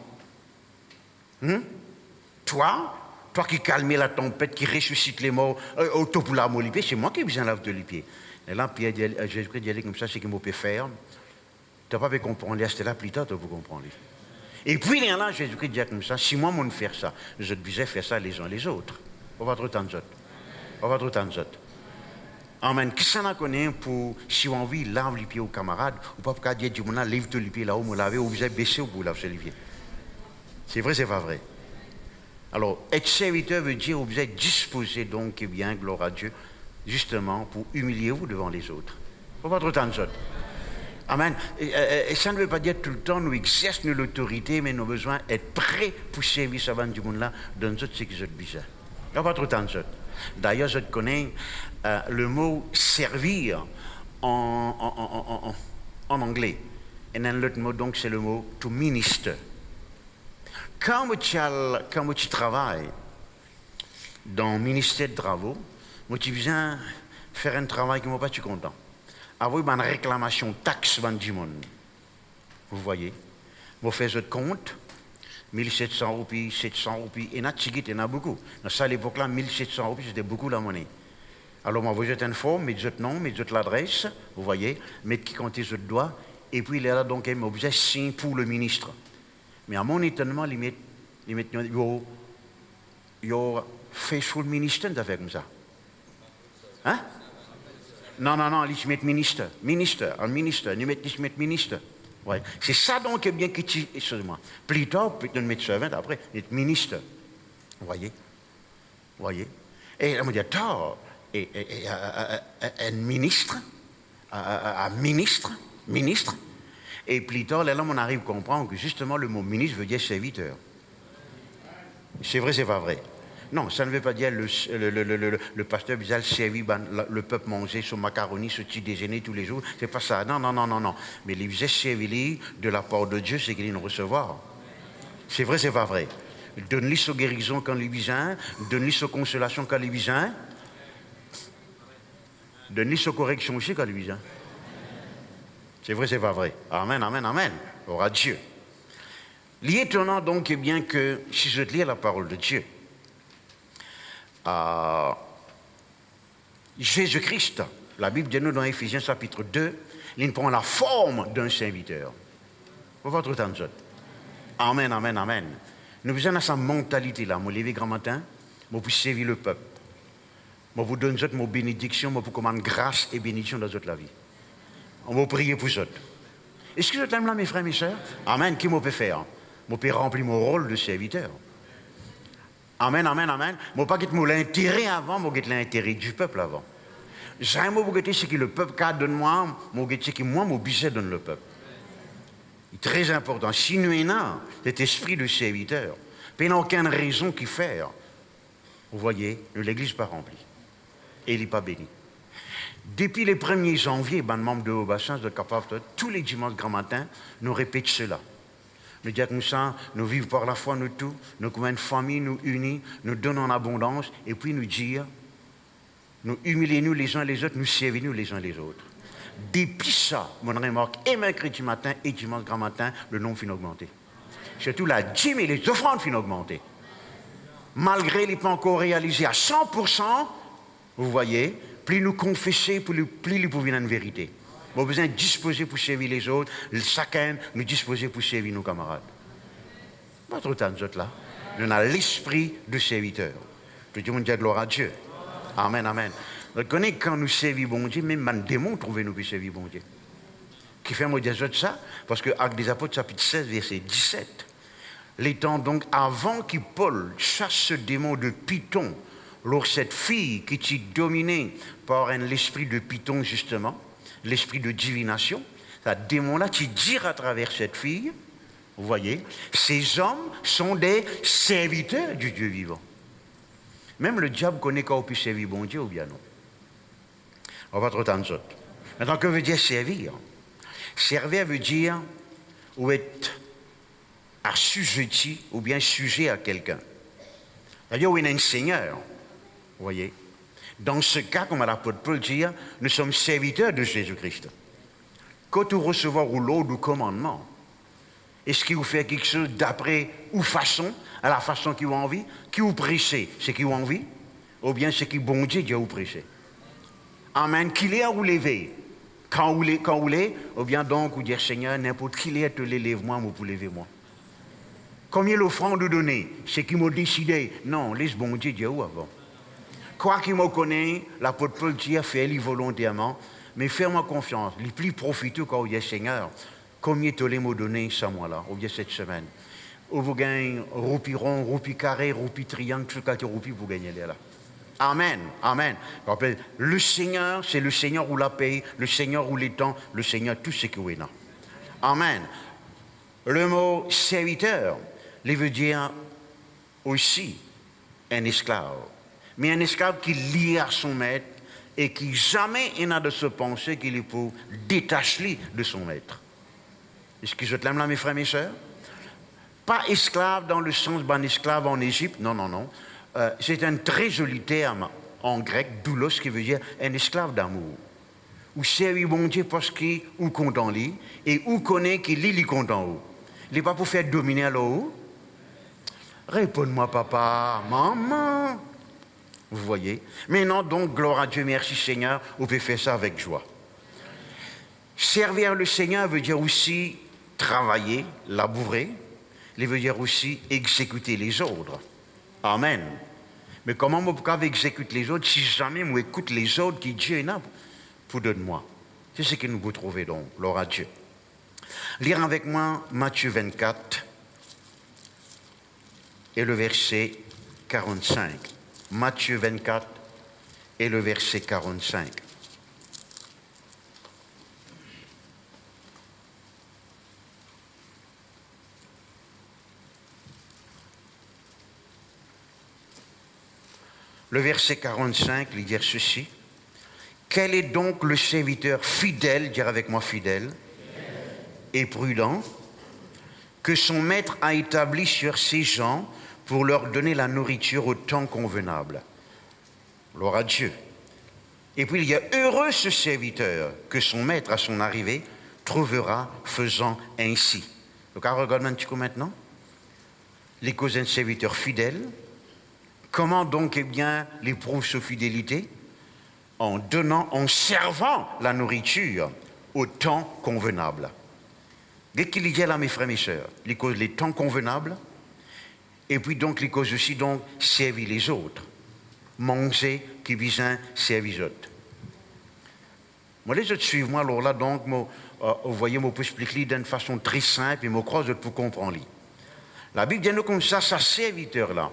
toi qui calmes la tempête, qui ressuscite les morts, autour pour laver les pieds, c'est moi qui ai besoin de laver les pieds. Et là, Pierre dit, Jésus-Christ dit comme ça, c'est qu'il m'a pu faire. Tu n'as pas pu comprendre, c'était là plus tard, tu peux comprendre. Et puis, là, Jésus-Christ dit comme ça, si moi, je faire ça, je devais faire ça les uns les autres. On va trop tant d'autres. Amen. Qui s'en a connu pour, si on a envie, lave les pieds aux camarades, ou pas pour dire, lève tous les pieds là-haut, me laver, ou vous êtes baissé ou vous lavez les pieds. C'est vrai, c'est pas vrai. Alors, être serviteur veut dire que vous êtes disposé, donc, eh bien, gloire à Dieu, justement, pour humilier vous devant les autres. Pour pas trop tant d'autres. Amen. Et ça ne veut pas dire tout le temps nous exerçons l'autorité, mais nous avons besoin d'être prêts pour servir ce du monde-là dans notre ce qui est bizarre. Il n'y a pas trop de temps de ça. D'ailleurs, je connais le mot servir en anglais. Et un autre mot, donc, c'est le mot to minister. Quand tu travailles dans le ministère de travaux, tu viens faire un travail qui ne m'a pas content. Avoir une réclamation taxe du monde. Vous voyez, vous faites votre compte, 1700 roupies, 700 roupies, et il y en a beaucoup. Dans ça, à l'époque-là, 1700 roupies, c'était beaucoup la monnaie. Alors, moi, vous êtes une forme, mettez votre nom, mettez votre l'adresse, vous voyez, mettez qui comptez votre doigt, et puis il est là, donc, un objet signe pour le ministre. Mais à mon étonnement, ils mettent your faithful minister, d'affaires comme ça. Hein? Non, ils mettent ministre, un ministre, ils mettent ministre. Ouais. C'est ça donc bien que tu. Excusez-moi. Plus tard, peut-être mettre servant après, mettre ministre. Vous voyez? Et on me dit, attends, un ministre, un ministre. Et plus tard, là, on arrive à comprendre que justement le mot ministre veut dire serviteur. C'est vrai, c'est pas vrai. Non, ça ne veut pas dire le pasteur Bizal servit le peuple manger son macaroni, ce petit déjeuner tous les jours. C'est pas ça. Non. Mais il faisait servir de la part de Dieu, c'est qu'il nous recevoir. C'est vrai, c'est pas vrai. Donne-lui sa guérison quand il besoin, donne-lui sa consolation quand il besoin, donne-lui sa correction aussi quand il besoin. C'est vrai, c'est pas vrai. Amen. Aura Dieu. L'étonnant donc est bien que si je lis la parole de Dieu, Jésus-Christ, la Bible dit nous dans Éphésiens chapitre 2, il prend la forme d'un serviteur. Pour votre temps de Amen. Nous besoin de sa mentalité là. Moi, lever grand matin, moi, pour servir le peuple. Moi, vous donne mon bénédiction, moi, pour commander grâce et bénédiction dans toute la vie. On va prier pour ça. Est-ce que je t'aime là, mes frères, mes sœurs? Amen. Qui m'en peut faire? Moi, peux remplir mon rôle de serviteur. Amen. Moi, pas que l'intérêt avant, moi, que l'intérêt du peuple avant. J'aime moi, vous ce que le peuple a donné moi, moi, ce que moi, mon budget donne le peuple. C'est très important. Si nous avons cet esprit de serviteur, il n'y a aucune raison qu'il faire. Vous voyez, l'Église n'est pas remplie. Et il n'est pas béni. Depuis le 1er janvier, les membres de Haut-Bassin sont capables, tous les dimanches grand matin, nous répéter cela. Nous disons comme ça, nous vivons par la foi, nous tous, nous comme une famille, nous unis, nous donnons en abondance, et puis nous dire, nous humilions nous les uns les autres, nous servons nous les uns les autres. Depuis ça, mon remarque, et mercredi matin et dimanche grand matin, le nombre finit augmenter. Surtout la dîme et les offrandes finissent augmenter. Malgré les pas encore réalisés à 100%, vous voyez, plus nous confessons, plus nous pouvons une vérité. Nous avons besoin de disposer pour servir les autres, chacun nous disposer pour servir nos camarades. Pas trop de nous autres là. Nous avons l'esprit de serviteur. Tout le monde dit gloire à Dieu. Amen. Vous connaissez quand nous servons bon Dieu, même un démon trouve nous pour servir bon Dieu. Qui fait moi dire ça? Parce que Actes des Apôtres, chapitre 16, verset 17, les temps donc avant que Paul chasse ce démon de Python, lors cette fille qui était dominée par l'esprit de Python, justement, l'esprit de divination, ce démon-là qui dit à travers cette fille, vous voyez, ces hommes sont des serviteurs du Dieu vivant. Même le diable connaît qu'on peut servir bon Dieu ou bien non. On va trop tant de autres. Maintenant, que veut dire servir? Servir veut dire ou être assujetti ou bien sujet à quelqu'un. C'est-à-dire où il y a un seigneur. Vous voyez? Dans ce cas, comme l'apôtre Paul dit, nous sommes serviteurs de Jésus-Christ. Quand vous recevez l'ordre du commandement, est-ce qu'il vous fait quelque chose d'après ou façon, à la façon qu'il a envie, qui vous prêchez, c'est qui a envie, ou bien c'est qui bon Dieu dit à vous prêcher. Amen. Qu'il est à vous lever. Quand vous l'êtes, ou bien donc vous dire Seigneur, n'importe qui est, te lève-moi, moi pour lever moi. Combien l'offrande de donner, c'est qui m'a décidé. Non, laisse bon Dieu dire où avant. Quoi qu'il me connaisse, l'apôtre Paul dit, fais-le volontairement, mais fais-moi confiance. Le plus profiteux quand vous dites Seigneur, combien te l'as donné ce mois-là, ou bien cette semaine. Où vous gagnez roupi rond, roupi carré, roupi triangle, tout cas roupi, vous gagnez là. Amen, amen. Rappelez, le Seigneur, c'est le Seigneur ou la paix, le Seigneur ou les temps, le Seigneur, tout ce qui est là. Amen. Le mot serviteur, il veut dire aussi un esclave. Mais un esclave qui lie à son maître et qui jamais il n'a de se penser qu'il est pour détacher de son maître. Est-ce que je t'aime là, mes frères, mes sœurs? Pas esclave dans le sens d'un esclave en Égypte, non, non, non. C'est un très joli terme en grec, doulos, qui veut dire un esclave d'amour. Ou servir bon Dieu parce qu'il ou content lui, et ou connaît qu'il lit content haut. Il n'est pas pour faire dominer à l'eau. Réponds-moi, papa, maman. Vous voyez? Maintenant, donc, gloire à Dieu, merci Seigneur, on peut faire ça avec joie. Servir le Seigneur veut dire aussi travailler, labourer. Il veut dire aussi exécuter les ordres. Amen. Mais comment je peux exécuter les ordres si jamais je écoute les ordres que Dieu a pour donner moi? C'est ce que nous pouvons trouver donc, gloire à Dieu. Lire avec moi Matthieu 24 et le verset 45. Matthieu 24 et le verset 45. Le verset 45, il dit ceci. Quel est donc le serviteur fidèle, dire avec moi fidèle, et prudent, que son maître a établi sur ses gens pour leur donner la nourriture au temps convenable? Gloire à Dieu. Et puis il y a heureux ce serviteur que son maître à son arrivée trouvera faisant ainsi. Donc regarde un petit coup maintenant. Les causes d'un serviteur fidèle. Comment donc, eh bien, il éprouve sa fidélité? En donnant, en servant la nourriture au temps convenable. Dès qu'il y a là, mes frères, mes sœurs, les causes les temps convenables, et puis donc les causes aussi donc servir les autres, manger qui visent à servir les autres. Moi, les autres suivent moi, alors là, donc, vous voyez, je peux expliquer d'une façon très simple, et je crois que vous comprendre. La Bible dit nous comme ça serviteur là.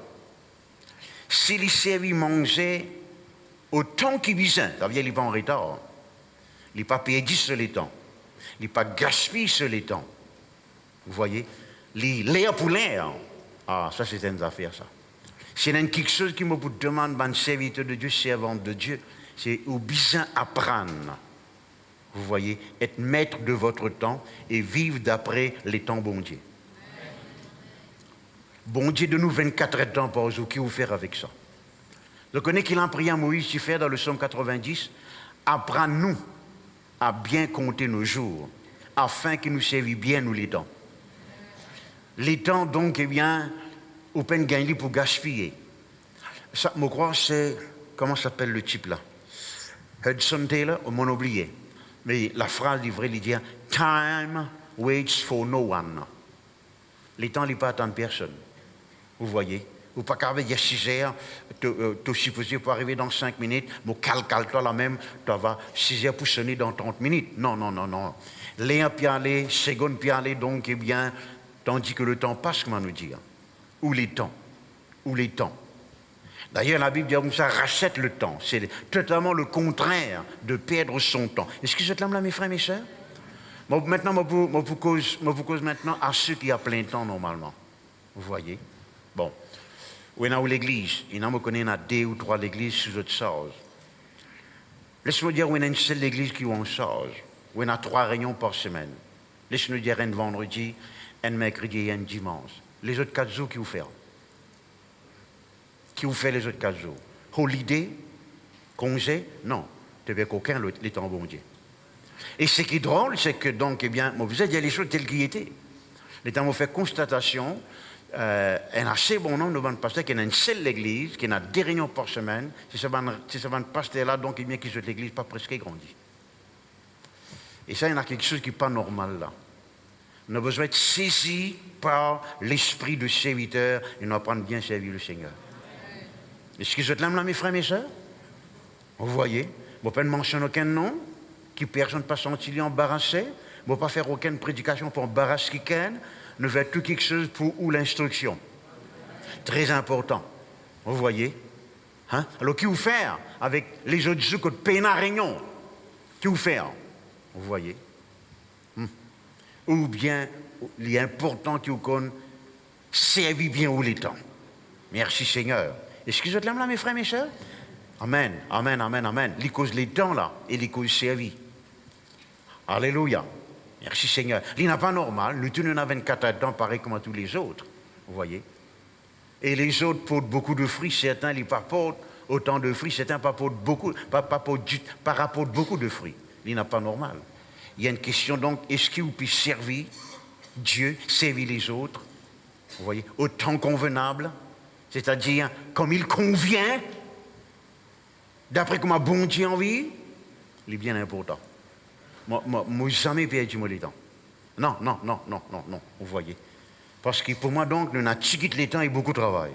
S'il servit manger au temps qui vient, ça veut dire qu'il n'est pas en retard. Il n'est pas perdu sur les temps. Il n'est pas gaspillé sur les temps. Vous voyez? L'air pour l'air. Ah, ça c'est une affaire, ça. C'est quelque chose qui me demande, un serviteur de Dieu, servante de Dieu, c'est au besoin apprendre. Vous voyez? Être maître de votre temps et vivre d'après les temps bon Dieu. Bon Dieu de nous 24 temps par jour, qu'est-ce que vous faire avec ça? Je connais qu'il a prié à Moïse de faire dans le psaume 90, apprends-nous à bien compter nos jours, afin qu'il nous serve bien nous les temps. Les temps donc, eh bien, au peine gagner pour gaspiller. Ça, je crois, c'est, comment s'appelle le type là? Hudson Taylor, on m'en oublié. Mais la phrase livrée, il dit, time waits for no one. Les temps, il ne pas attendre personne. Vous voyez? Ou pas qu'avec 6 heures, tu supposé pour arriver dans 5 minutes, mais calcule-toi la même, tu vas 6 heures pour sonner dans 30 minutes. Non, non, non, non. L'un puis aller, seconde puis aller, donc, eh bien, tandis que le temps passe, comment nous dire? Ou les temps. Ou les temps. D'ailleurs, la Bible dit comme ça, rachète le temps. C'est totalement le contraire de perdre son temps. Est-ce que je te l'aime là, mes frères, mes sœurs? Maintenant, je vous cause maintenant à ceux qui ont plein temps normalement. Vous voyez? Bon. Où est l'église? Il y en a, me connaît, il y en a 2 ou 3 l'église sous autre chose. Laisse-moi dire où il y a une seule église qui est en charge. Où il y en a 3 réunions par semaine. Laisse-nous dire un vendredi, un mercredi et un dimanche. Les autres 4 jours, qui vous font? Qui vous fait les autres 4 jours? Holiday? Congé? Non. Tu n'avais qu'aucun les temps bon Dieu. Et ce qui est drôle, c'est que donc, eh bien, vous savez, il y a les choses telles qu'elles étaient. Les temps ont fait constatation, un assez bon nombre de bonnes pasteurs qui ont une seule église, qui a des réunions par semaine, si ce bon pasteur-là, donc, eh bien, qui souhaite l'église, pas presque grandi. Et ça, il y a quelque chose qui n'est pas normal là. On a besoin d'être saisi par l'esprit de serviteur et nous apprendre bien à servir le Seigneur. Est-ce que je l'aime là, mes frères, mes sœurs? Vous voyez, je ne peux pas mentionner aucun nom, qui personne ne pas sentir embarrassé, je ne peux pas faire aucune prédication pour embarrasser quelqu'un, ne faire tout quelque chose pour ou l'instruction. Très important. Vous voyez? Hein? Alors, qui vous faire avec les autres jours que peine à réunion? Qui vous faire? Vous voyez? Ou bien, il est important que vous connaissez, servir bien où les temps. Merci Seigneur. Excusez-moi là, mes frères, mes sœurs. Amen, amen, amen, amen. Les causes les temps là, et les causes servies. Alléluia. Merci Seigneur. Il n'est pas normal. Nous tenons à 24 temps pareil comme à tous les autres. Vous voyez? Et les autres portent beaucoup de fruits. Certains ils pas portent autant de fruits. Certains pas portent beaucoup, pas rapportent beaucoup de fruits. Il n'est pas normal. Il y a une question donc, est-ce que vous pouvez servir Dieu, servir les autres, vous voyez, au temps convenable, c'est-à-dire comme il convient, d'après comment bon Dieu envie, il est bien important. Moi, jamais perdu mon temps. Non, vous voyez. Parce que pour moi, donc, nous avons tigité les temps et beaucoup de travail.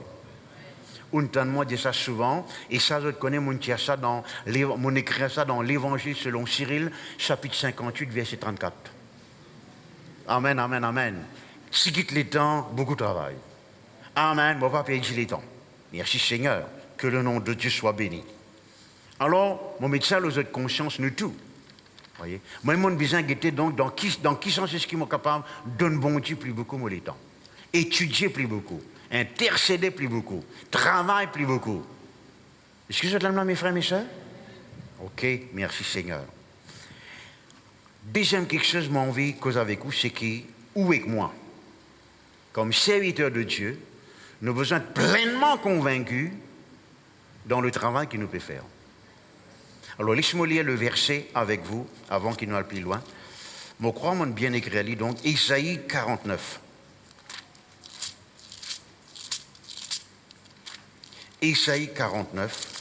On entend moi dire ça souvent, et ça, je connais, mon écrit ça dans l'Évangile selon Cyril, chapitre 58, verset 34. Amen, amen, amen. Tigite les temps, beaucoup de travail. Amen, on ne va pas perdre les temps. Merci Seigneur, que le nom de Dieu soit béni. Alors, mon médecin, nous autres conscience, nous tout. Voyez? Moi, mon besoin était donc dans qui sens est-ce qui m'est capable de donner bon Dieu plus beaucoup, moi, les temps. Étudier plus beaucoup. Intercéder plus beaucoup. Travailler plus beaucoup. Est-ce que vous êtes là, mes frères, mes soeurs? Ok, merci Seigneur. Deuxième quelque chose, mon envie, cause avec vous, c'est qui, ou avec moi, comme serviteur de Dieu, nous avons besoin de pleinement convaincus dans le travail qu'il nous peut faire. Alors, laissez-moi lire le verset avec vous, avant qu'il nous aille plus loin. Je crois, mon bien écrit, donc, Isaïe 49. Isaïe 49.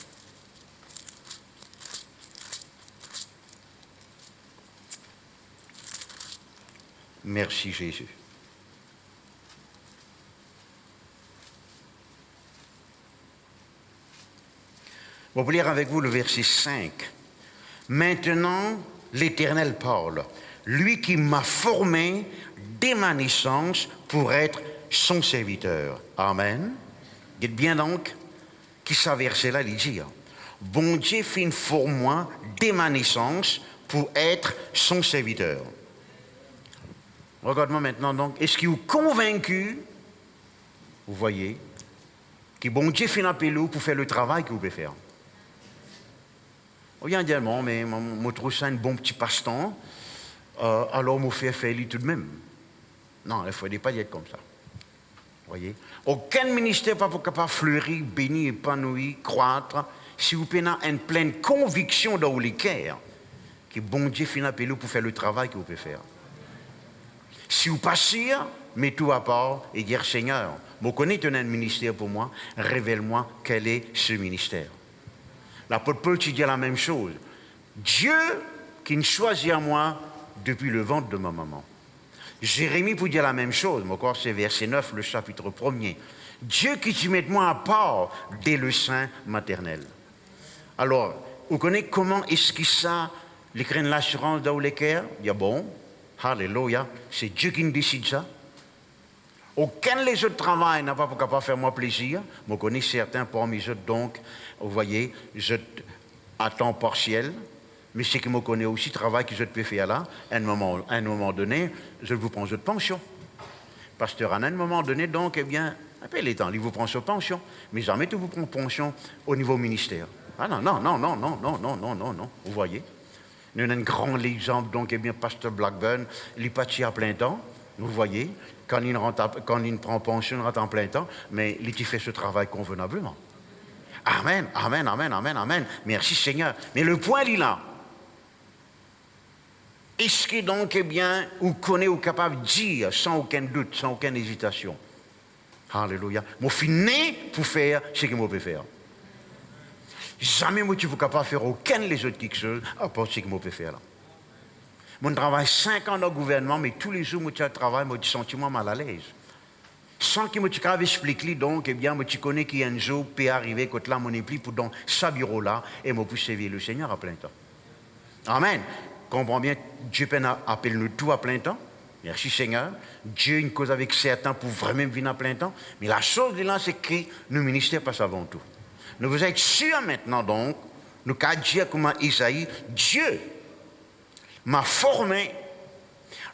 Merci Jésus. On va lire avec vous le verset 5. Maintenant, l'Éternel parle, lui qui m'a formé dès ma naissance pour être son serviteur. Amen. Dites bien donc, qui ça verset là, il dit, bon Dieu fait pour moi dès ma naissance pour être son serviteur. Regarde-moi maintenant donc, est-ce qu'il est convaincu, vous voyez, que bon Dieu fait un appel pour faire le travail que vous pouvez faire? On vient dire, non, mais je trouve ça un bon petit passe-temps, alors je fais faire tout de même. Non, il ne faut pas être comme ça. Vous voyez? Aucun ministère n'est pas capable de fleurir, bénir, épanouir, croître, si vous avez une pleine conviction dans les cœurs que bon Dieu fait un appel pour faire le travail que vous pouvez faire. Si vous passez, mettez tout à part et dire, Seigneur, je connais un ministère pour moi, révèle-moi quel est ce ministère. L'apôtre Paul dit la même chose. Dieu qui me choisit à moi depuis le ventre de ma maman. Jérémie pour dire la même chose, mais encore c'est verset 9, le chapitre 1er. Dieu qui te met moi à part dès le sein maternel. Alors, vous connaissez comment est-ce que ça, les craies de l'assurance dans les cœurs? Il y a bon, alléluia, c'est Dieu qui me décide ça. Aucun des autres travail n'a pas capable de faire moi plaisir. Je connais certains parmi eux, donc, vous voyez, je à temps partiel, mais c'est que je connais aussi le travail que je peux faire là. À un moment donné, je vous prends votre pension. Pasteur, à un moment donné, donc, eh bien, après les temps, il vous prend sur pension. Mais jamais tu vous prends pension au niveau ministère. Ah non, vous voyez. Nous avons un grand exemple, donc, eh bien, Pasteur Blackburn, il est parti à plein temps, vous voyez. Quand il prend pension, il rentre en plein temps, mais il fait ce travail convenablement. Amen, amen, amen, amen, amen. Merci Seigneur. Mais le point est là. Est-ce que donc, eh bien, vous connaissez ou capable de dire, sans aucun doute, sans aucune hésitation, alléluia, je suis né pour faire ce que je peux faire. Jamais je ne suis capable de faire aucun des autres quelque chose à part ce que je peux faire là. Je travaille 5 ans dans le gouvernement, mais tous les jours, je travaille, je me sens mal à l'aise. Sans que je me explique, donc, eh bien, je connais qu'il y a un jour peut arriver, quand là, mon époux, pour dans ce bureau-là, et je peux servir le Seigneur à plein temps. Amen. Comprends bien, Dieu appelle nous tout à plein temps. Merci Seigneur. Dieu une cause avec certains pour vraiment venir à plein temps. Mais la chose de là, c'est que le ministère passe avant tout. Nous vous êtes sûrs maintenant donc, nous qu'à dire comment Isaïe, Dieu m'a formé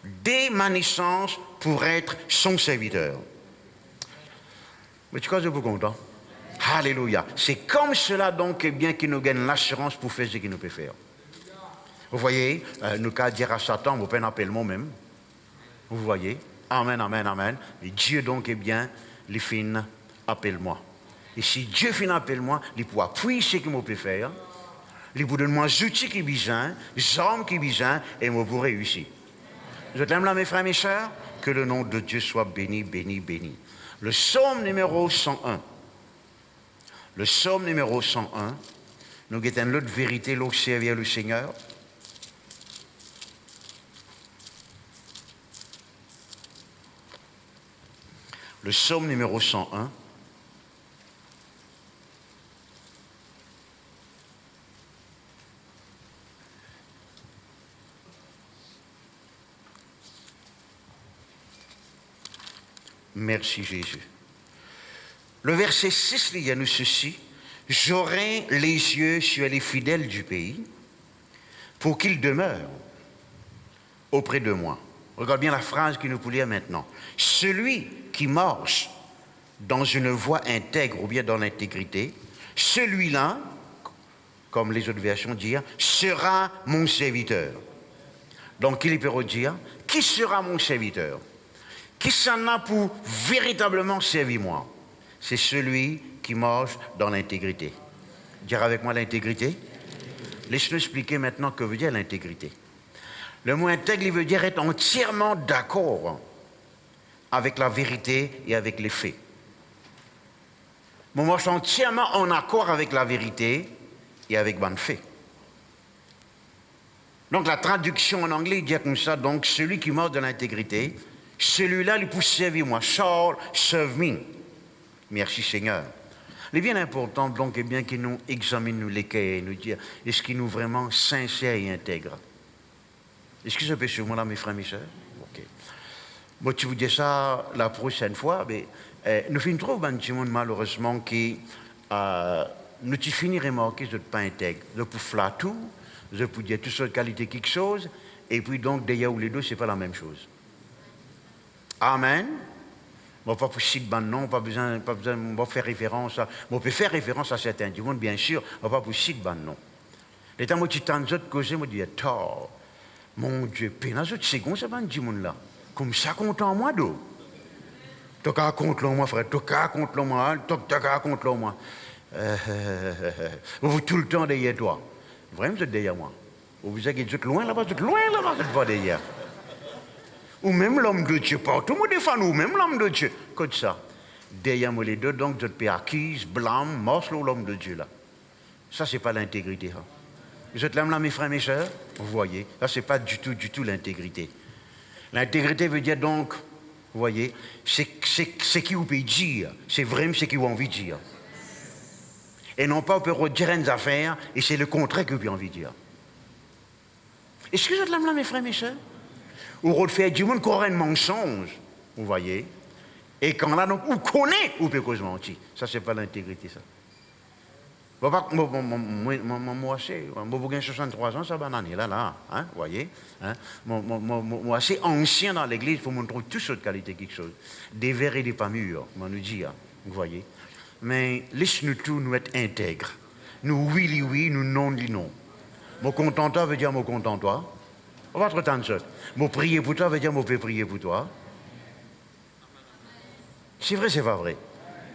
dès ma naissance pour être son serviteur. Mais tu crois que je suis content? Alléluia. C'est comme cela donc, eh bien, qu'il nous gagne l'assurance pour faire ce qu'il nous peut faire. Vous voyez, nous qu'à dire à Satan, vous pouvez appeler moi-même. Vous voyez? Amen, amen, amen. Et Dieu donc, eh bien, les fins, appelle-moi. Et si Dieu fin appelle-moi, il pourra appuyer ce qu'il me peut faire. Il vous donne moi les outils qui besoin, les armes qui besoin, et moi pour réussir. Je t'aime là, mes frères, mes sœurs, que le nom de Dieu soit béni, béni, béni. Le psaume numéro 101. Le psaume numéro 101, nous guettons l'autre vérité, l'autre servir le Seigneur. Le psaume numéro 101. Merci Jésus. Le verset 6 il y a nous ceci. J'aurai les yeux sur les fidèles du pays pour qu'ils demeurent auprès de moi. Regarde bien la phrase qu'il nous peut lire maintenant. Celui qui marche dans une voie intègre ou bien dans l'intégrité, celui-là, comme les autres versions disent, sera mon serviteur. Donc il peut dire, qui sera mon serviteur? Qui s'en a pour véritablement servir moi? C'est celui qui marche dans l'intégrité. Dire avec moi l'intégrité? Laisse-nous expliquer maintenant ce que veut dire l'intégrité. Le mot intègre, il veut dire être entièrement d'accord avec la vérité et avec les faits. Moi, je suis entièrement en accord avec la vérité et avec les faits. Donc la traduction en anglais dit comme ça, donc celui qui marche dans l'intégrité, celui-là, il peut servir moi. Shall serve me. Merci Seigneur. Il est bien important donc eh bien, qu'il nous examine nous les cas et nous dire est-ce qu'il nous vraiment sincère et intègre. Est-ce que ça peut sur moi là mes frères, mes sœurs? Ok. Bon, tu vous dis ça la prochaine fois, mais nous finissons trop dans ce monde malheureusement qui nous finissons remarquer que pas intègre. Je peux flatter tout, je peux dire toutes sortes de qualités quelque chose, et puis donc derrière ou les deux, c'est pas la même chose. Amen. Bon, pas possible, ben non, pas besoin, on va faire référence à. On peut faire référence à certains du monde, bien sûr, mais pas possible, ben non. Les temps où tu t'en autres causer, me dis, tard, mon Dieu, peine à autres secondes, ça va du monde là. Comme ça, compte en moi, d'eau. T'as qu'à compte moi, frère, t'as qu'à compte moi, t'as qu'à compte moi. Vous tout le temps derrière toi. Vraiment, vous êtes derrière moi. Vous êtes loin là-bas, vous êtes pas derrière. Ou même l'homme de Dieu, partout, moi défends ou même l'homme de Dieu. Comme ça. Derrière moi les deux, donc, je peux acquise, blâme, morce l'homme de Dieu là. Ça, c'est pas l'intégrité. Hein. Vous êtes là, mes frères, mes sœurs? Vous voyez, ça, c'est pas du tout l'intégrité. L'intégrité veut dire donc, vous voyez, c'est qui vous peut dire, c'est vraiment ce qui vous envie de dire. Et non pas, on peut dire une affaire, et c'est le contraire que vous avez envie de dire. Est-ce que vous êtes là, mes frères, mes sœurs? Ou refaire du monde qu'on a un mensonge, vous voyez, et quand là, donc, on connaît, ou peut cause mentir. Ça, c'est pas l'intégrité, ça. Moi, assez, moi, j'ai 63 ans, ça va l'année, là, hein, vous voyez. Hein, moi, assez ancien dans l'église pour montrer toutes sortes de qualités, quelque chose. Des verres et des pas mûrs, on nous dit, hein, vous voyez. Mais laisse-nous tous nous être intègres. Nous, oui, nous, non. Mon content-toi veut dire mon content-toi. On va trop tendre ça. Mon prier pour toi veut dire mon peut prier pour toi. C'est vrai, c'est pas vrai.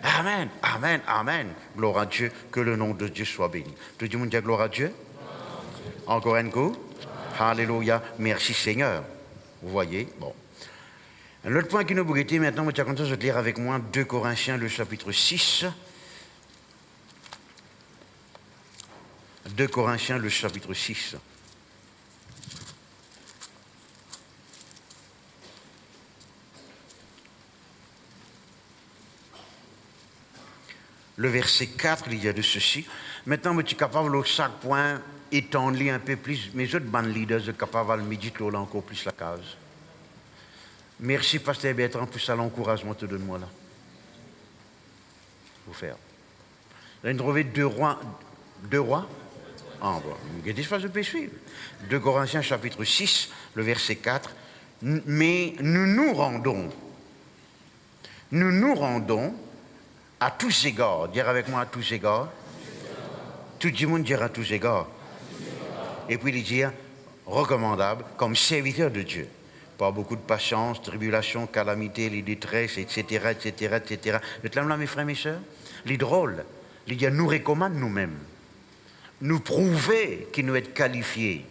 Amen, amen, amen. Gloire à Dieu, que le nom de Dieu soit béni. Tout le monde dit gloire à Dieu. Encore un coup. Alléluia. Merci Seigneur. Vous voyez, bon. L'autre point qui nous bougeait maintenant, je vais te lire avec moi 2 Corinthiens, le chapitre 6. 2 Corinthiens, le chapitre 6. Le verset 4, il y a de ceci. Maintenant, je suis capable, au chaque point, étendre un peu plus. Mes autres bandes leaders sont capables de méditer encore plus la case. Merci, Pasteur Bertrand, pour ça, l'encouragement que tu donnes moi là. Faut faire. Vous allez trouver deux rois. Deux rois? Ah, bon, je peux suivre. 2 Corinthiens chapitre 6, le verset 4. Mais nous nous rendons à tous égards. Dire avec moi à tous égards. Tout le monde dira à tous égards. Et puis il dit recommandable comme serviteur de Dieu. Par beaucoup de patience, tribulation, calamité, les détresses, etc., etc., etc. Je te l'aime là, mes frères, mes sœurs. Les drôles, il dit nous recommande nous-mêmes. Nous prouver qu'il nous est qualifiés.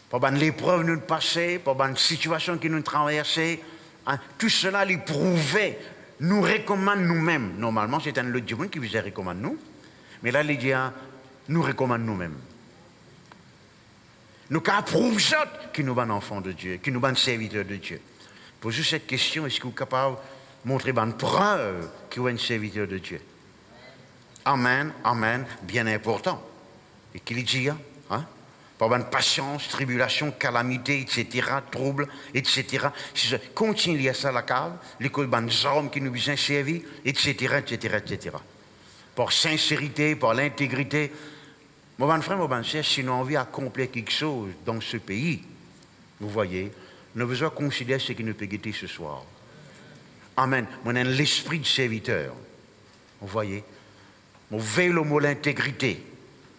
Pour l'épreuve nous passer, pour une situation qui nous traversait, hein, tout cela, les prouver, nous recommande nous-mêmes. Normalement, c'est un autre monde qui vous recommande nous. Mais là, il dit nous recommande nous-mêmes. Nous approuvons qui nous sommes enfants de Dieu, qui nous sommes serviteurs de Dieu. Posez cette question, est-ce que vous êtes capable de montrer une preuve que vous êtes un serviteur de Dieu? Amen, amen, bien important. Et qu'il dit, hein? Par une patience, tribulation, calamité, etc., trouble, etc. Si je continue à ça la cave, l'école des hommes qui nous ont servi, etc., etc., etc. Par sincérité, par l'intégrité. Mon bon frère, mon bon frère, si nous avons envie d'accomplir quelque chose dans ce pays, vous voyez, nous avons besoin de considérer ce qui nous peut guetter ce soir. Amen. On a l'esprit de serviteur. Vous voyez, on veille le mot l'intégrité.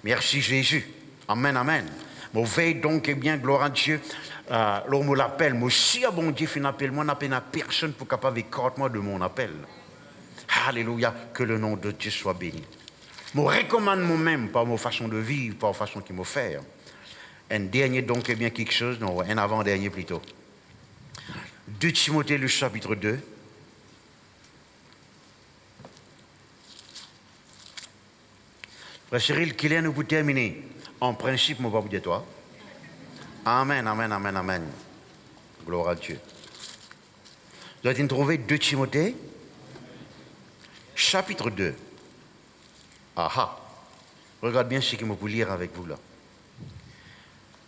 Merci Jésus. Amen, amen. On veille donc, eh bien, gloire à Dieu. L'homme me l'appelle. Moi aussi, bon Dieu, fait un appel. Moi, n'a personne pour capable écarter moi de mon appel. Alléluia. Que le nom de Dieu soit béni. Je recommande moi-même par ma façon de vivre, par la façon qu'il m'a fait. Un dernier donc, eh bien, quelque chose, non, un avant-dernier plutôt. 2 Timothée, le chapitre 2. Frère Cyril, qu'il est nous pour terminer. En principe, je ne vais pas vous dire toi. Amen, amen, amen, amen. Gloire à Dieu. Vous allez trouver 2 Timothée, chapitre 2. Aha. Regarde bien ce qu'il me peut lire avec vous là.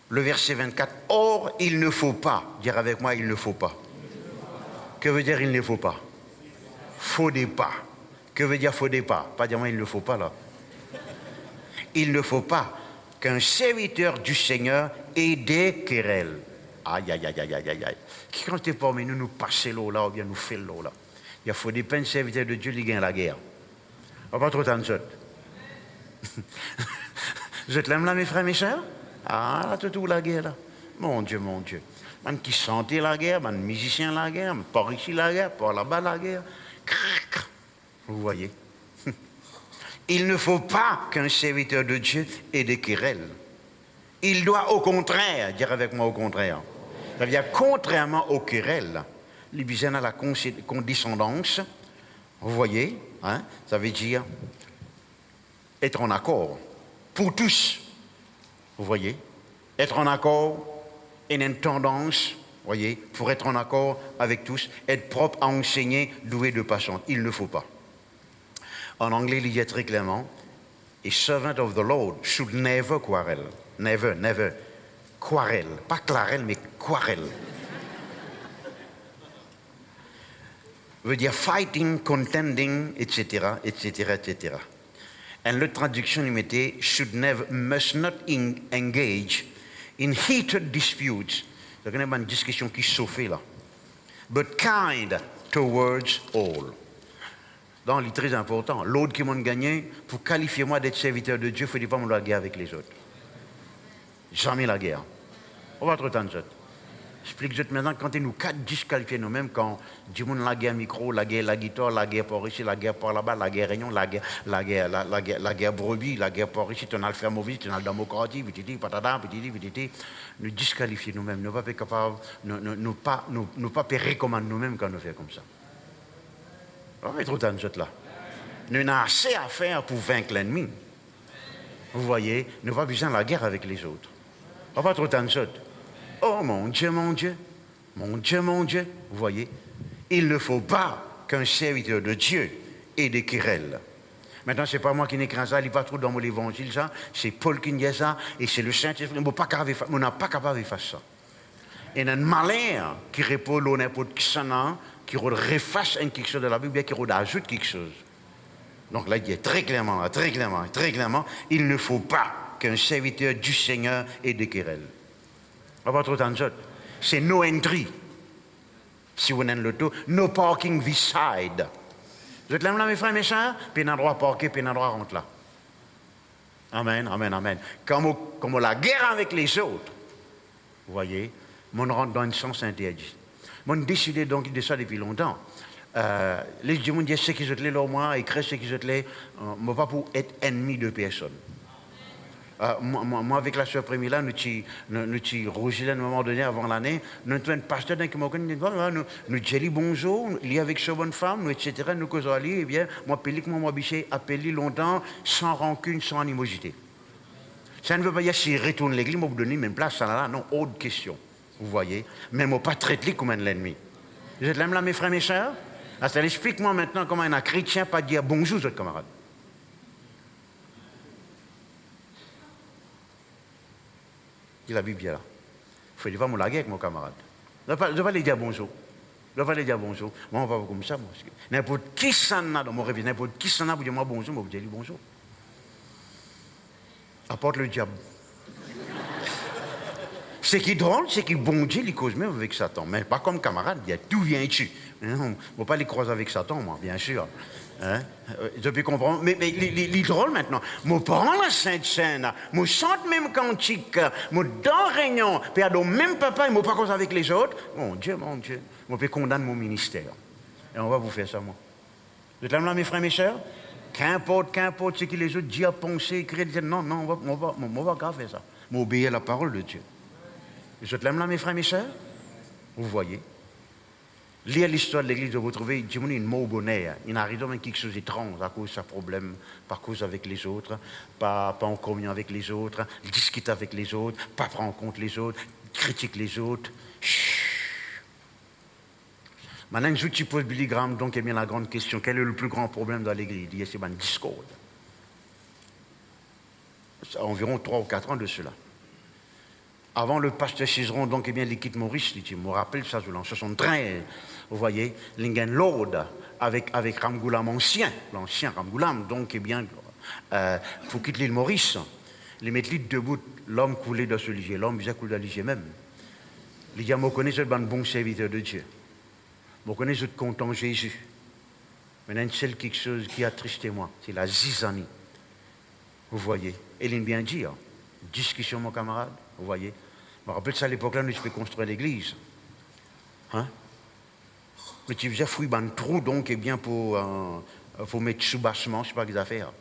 Le verset 24. Or, il ne faut pas. Dire avec moi, il ne faut pas. Que veut dire il ne faut pas? Faudrait pas. Que veut dire faudrait pas? Pas dire moi, il ne faut pas là. Il ne faut pas qu'un serviteur du Seigneur ait des querelles. Aïe, aïe, aïe, aïe, aïe, aïe. Qui quand tu es parmi nous, nous passer l'eau là, ou bien nous fait l'eau là. Il faut des peines serviteurs de Dieu qui gagnent la guerre. On va pas trop tant de ça. Vous êtes là, mes frères, mes sœurs? Ah, là, tout la guerre, là. Mon Dieu, mon Dieu. Man qui sentait la guerre, man musicien la guerre, par ici la guerre, par là-bas la guerre. Vous voyez? Il ne faut pas qu'un serviteur de Dieu ait des querelles. Il doit au contraire, dire avec moi au contraire. Ça veut dire contrairement aux querelles, il besoin à la condescendance. Vous voyez, hein? Ça veut dire être en accord pour tous. Vous voyez, être en accord et une tendance, vous voyez, pour être en accord avec tous, être propre à enseigner, doué de patience. Il ne faut pas. En anglais, il y a très clairement, a servant of the Lord should never quarrel. Never, never. Quarrel. Pas clarel, mais quarrel. Veut dire fighting, contending, etc., etc., etc. Et l'autre traduction, il mettait should never, must not engage in heated disputes. Il y a une discussion qui s'offre là. But kind towards all. Donc, il est très important. L'autre qui m'a gagné, pour qualifier moi d'être serviteur de Dieu, il ne faut pas me la guerre avec les autres. Jamais la guerre. On va trop temps de ça. J'explique maintenant, quand nous disqualifier nous-mêmes, quand Dieu monde la guerre micro, la guerre la guitare, la guerre par ici, la guerre par là-bas, la guerre réunion, la guerre brebis, la guerre par ici, tu as le faire mauvais, tu as le démocratie, patata, nous disqualifier nous-mêmes, nous ne sommes pas capables, nous pas recommander nous-mêmes quand nous faisons comme ça. On va trop temps de ça là. Nous avons assez à faire pour vaincre l'ennemi. Vous voyez, nous n'avons pas besoin de la guerre avec les autres. On va trop temps de ça. Oh mon Dieu, mon Dieu, mon Dieu, mon Dieu. Vous voyez, il ne faut pas qu'un serviteur de Dieu ait des querelles. Maintenant, ce n'est pas moi qui n'écris ça, il n'est pas trop dans mon évangile, ça. C'est Paul qui dit ça, et c'est le Saint-Esprit. On n'a pas capable de faire ça. Il y a un malheur qui répond à n'importe qui, qui refasse quelque chose de la Bible, qui ajoute quelque chose. Donc là, il dit très clairement, il ne faut pas qu'un serviteur du Seigneur ait des querelles. On va pas trop tendre. C'est no entry. Si vous n'avez le taux, no parking this side. Vous êtes là, mes frères et mes sœurs, puis il y a un droit à parquer, puis il y a un droit à rentrer là. Amen, amen, amen. Comme on la guerre avec les autres, vous voyez, on rentre dans un sens interdit. On a décidé donc de ça depuis longtemps. Les gens disent ce qu'ils ont là au moins, écrire ce qu'ils ont là, mais pas pour être ennemi de personne. Moi, avec la sœur Prémila, nous avons rougé à un moment donné avant l'année, nous avons un pasteur qui m'a dit, nous disons bonjour, il y a avec ce bonne femme, nous, etc., nous causons aller, eh bien, moi, moi, appelé longtemps, sans rancune, sans animosité. Ça ne veut pas dire s'il retourne l'église, moi, vous donner même place, ça là, non, autre question. Vous voyez, mais moi, pas traiter comme un ennemi. Vous êtes là, mes frères, mes sœurs? Ça explique-moi maintenant comment un chrétien pas dire bonjour, votre camarade. Il a Bible là. Il faut dire, moi, la guerre avec mon camarade. Je ne vais pas lui dire bonjour. Je ne vais pas lui dire bonjour. Moi, on va pas comme ça. N'importe qui s'en a dans mon réveil, n'importe qui s'en a pour dire moi bonjour, moi, vous dire bonjour. Apporte le diable. Ce qui est drôle, c'est que bon Dieu, il cause même avec Satan. Mais pas comme camarade, il y a tout vient dessus. On ne va pas les croiser avec Satan, moi, bien sûr. Hein? Je peux comprendre. Mais les drôle maintenant. Je prends la Sainte Seine, je chante même cantique, je dors réunion, puis à même papa, je ne pas cause avec les autres. Mon Dieu, je peux condamner mon ministère. Et on va vous faire ça, moi. Vous êtes là, mes frères, mes sœurs? Qu'importe ce que les autres disent, penser, écrire, dire non, on va pas faire ça. Je obéir à la parole de Dieu. Vous êtes là, mes frères, mes sœurs? Vous voyez? Lire l'histoire de l'Église, vous trouvez une mot bonheur. Il arrive même quelque chose d'étrange à cause de sa problème, par cause avec les autres, pas en communion avec les autres, discuter avec les autres, pas prendre en compte les autres, critique les autres. Chut. Maintenant, je pose Billy Graham, donc, eh bien, la grande question, quel est le plus grand problème dans l'Église? Il dit, c'est une discorde. C'est environ 3 ou 4 ans de cela. Avant le pasteur Cizeron, donc, eh bien, il quitte Maurice, je me rappelle ça, en 73, vous voyez, Lingen Lord, avec Ramgoulam l'ancien Ramgoulam, donc, eh bien, pour quitter l'île Maurice, les mettre debout, l'homme coulé dans ce ligier, l'homme bien coulé dans le ligier même. Il dit, je connais ce bon serviteur de Dieu, je connais ce content Jésus. Mais il y a seule quelque chose qui a attristé moi, c'est la zizanie. Vous voyez, et il bien dit, discussion, mon camarade, vous voyez. Je me rappelle ça à l'époque-là, nous avons construire l'église. Hein? Mais tu faisais fouiller un trou, donc, eh bien, pour mettre sous-bassement, je ne sais pas quelles affaires.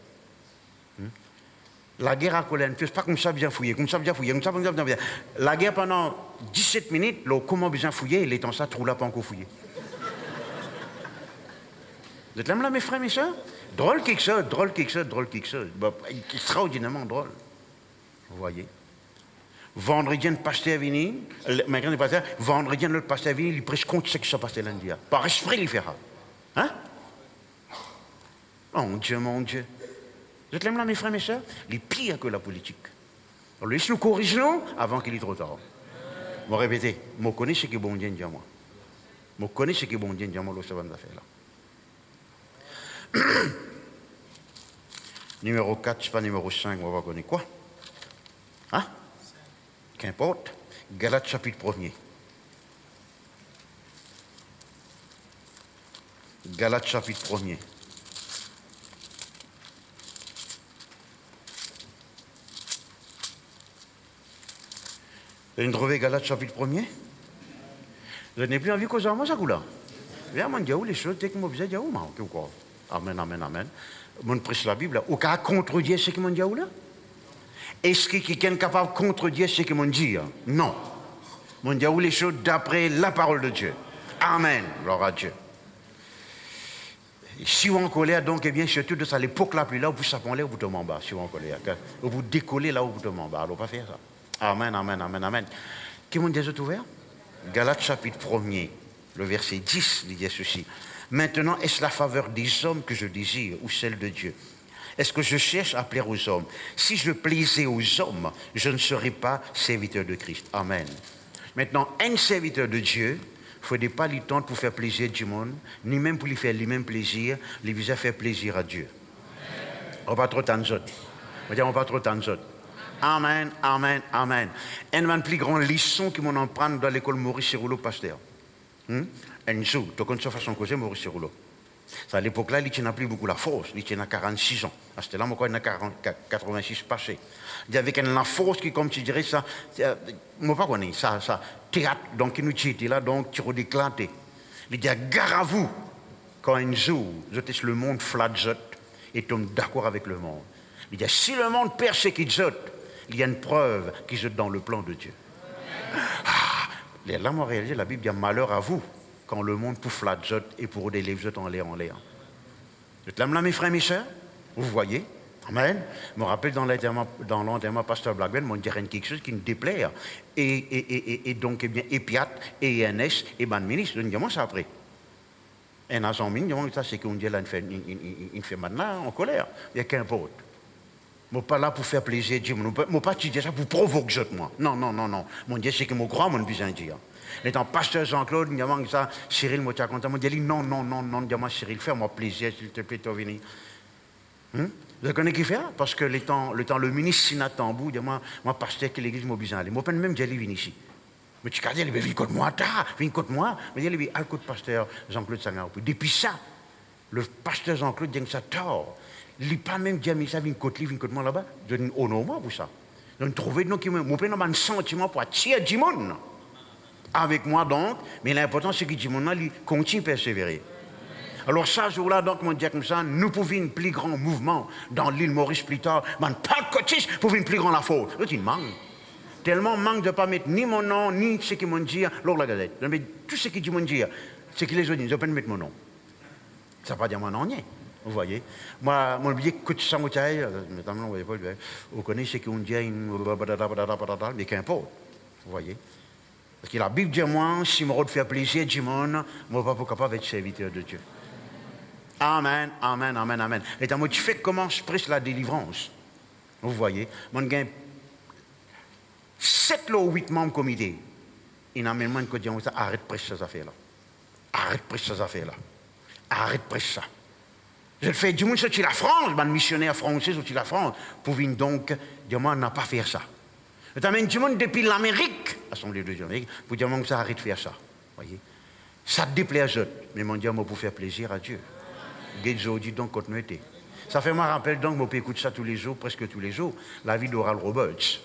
La guerre à Colin, c'est pas comme ça bien fouillé, comme ça bien fouillé, comme ça bien fouillé. La guerre pendant 17 minutes, comment bien fouillé, il est en ça, trou là, pas encore fouillé. Vous êtes là, mes frères, mes soeurs? Drôle quelque chose. Bon, extraordinairement drôle. Vous voyez? Vendredi, le pasteur est venu, vendredi, le pasteur est venu, il prêche contre ce qui s'est passé lundi. Par esprit, il fera. Hein? Mon Dieu. Vous êtes là, mes frères, mes soeurs? Il est pire que la politique. Alors, laisse-nous corriger avant qu'il est trop tard. Je vais répéter. Je connais ce que bon Dieu dit à moi. Je connais ce que bon Dieu dit à moi, ce genre d'affaires-là. Numéro 4, c'est pas numéro 5, on va connaître quoi? Hein? Qu'importe. Galates chapitre 1er. Galates chapitre 1er. Vous avez trouvé Galates chapitre 1er? Vous n'avez plus envie causer à moi ça là? Viens, moi, dire où les choses, dès que moi, vous dire où, moi, quoi? Amen. Moi, je prêche la Bible, au cas contredire ce que moi, dit où là? Est-ce que quelqu'un est capable de contredire ce que moi, dit? Non. Moi, dit où les choses d'après la parole de Dieu. Amen. Gloire à Dieu. Si vous en colère, donc, eh bien, surtout de ça, l'époque là, plus là, vous sapons là, vous tombez en bas, si vous en colère. Vous décollez là où vous tombez en bas. Alors, pas faire ça. Amen. Qui m'ont déjà ouvert? Galates chapitre 1er, le verset 10, il dit ceci. Maintenant, est-ce la faveur des hommes que je désire ou celle de Dieu? Est-ce que je cherche à plaire aux hommes? Si je plaisais aux hommes, je ne serais pas serviteur de Christ. Amen. Maintenant, un serviteur de Dieu, il ne faut pas lui tenter pour faire plaisir du monde, ni même pour lui faire lui-même plaisir, lui vise à faire plaisir à Dieu. On va pas trop t'en on va trop t'en. Amen, amen, amen. Une des plus grandes leçons qui m'ont appris dans l'école Maurice Rouleau, pasteur. Un jour, tu connais sa façon de causer Maurice Rouleau. À l'époque-là, il n'a plus beaucoup la force. Il a 46 ans. C'était là, moi, il a 86 passé. Il y avait la force qui, comme tu dirais, ça, moi, pas connais, ça, théâtre, donc, il nous était là, donc, tu redéclanté. Il dit, gare à vous, quand un jour, je teste le monde flatte et tombe d'accord avec le monde. Il dit, si le monde persécute jette, il y a une preuve qui jette dans le plan de Dieu. Là, moi, réalisé, la Bible dit, malheur à vous, quand le monde pour flatte et pour délivrer en l'air. Vous êtes là, mes frères, mes sœurs? Vous voyez? Amen. Je me rappelle dans l'enterrement pasteur Blackburn, on dirait quelque chose qui me déplaît. Et donc, eh bien, Epiat, et INS, et ban ministre, je dis, moi, ça après. Et dans son mine, ça, c'est qu'on dit là, il fait maintenant en colère. Il n'y a qu'un pote. Je ne suis pas là pour faire plaisir, Dieu. Je ne suis pas dire ça pour provoquer moi. Non. Mon Dieu, c'est que mon grand, mon besoin de dire. Étant pasteur Jean-Claude, il y a ça, Cyril, moi, tu as content. Je dis, non, dis-moi, Cyril, fais-moi plaisir, s'il te plaît, tu vas venir. Vous connaissez qui fait? Parce que le ministre Sinat Tambou, dis-moi, moi, pasteur, que l'église m'a besoin d'aller. Moi, même d'aller venir ici. Mais tu as dit, viens contre moi, viens contre moi. Mais il dit, le pasteur Jean-Claude Sangar. Depuis ça, le pasteur Jean-Claude dit que ça tort. Il n'a pas même dit, mais ça vient contre moi là-bas. Je dis, honorement pour ça. Donc, trouver, donc, mon père n'a un sentiment pour attirer du monde. Avec moi donc, mais l'important c'est que Dimon il continue à persévérer. Alors ça jour-là donc on dit comme ça, nous pouvons un plus grand mouvement dans l'île Maurice plus tard, mais pas de cotis pour une plus grande la faute. C'est une manque. Tellement manque de ne pas mettre ni mon nom, ni ce qu'ils m'ont dit, lors de la gazette. Mais tout ce qu'ils m'ont dit, c'est que les autres disent, ils ne peuvent pas mettre mon nom. Ça ne veut pas dire mon nom, rien. Vous voyez. Moi, mon billet coûte 100 bouteilles, notamment, vous connaissez ce qu'on dit, mais qu'importe. Vous voyez. Parce que la Bible dit, moi, si je me faire plaisir, je ne suis pas capable d'être serviteur de Dieu. Amen, amen, amen, amen. Et moi, tu fais comment je prêche la délivrance. Vous voyez, mon gain, 7 ou 8 membres du comité. Il n'a même pas dit, arrête de prêcher ces affaires-là. Arrête de prêcher ces affaires-là. Arrête de prêcher ça. Je le fais du monde sur la France, un missionnaire français sur la France, pour venir donc, dire, moi, on n'a pas fait ça. Je t'amène du monde depuis l'Amérique, l'Assemblée de Dieu d'Amérique, pour dire que ça arrête de faire ça. Voyez? Ça te déplaît, mais mon Dieu, moi, pour faire plaisir à Dieu. Guédzo dit donc, continuité. Ça fait moi rappel donc, moi, écoute ça tous les jours, presque tous les jours, la vie d'Oral Roberts.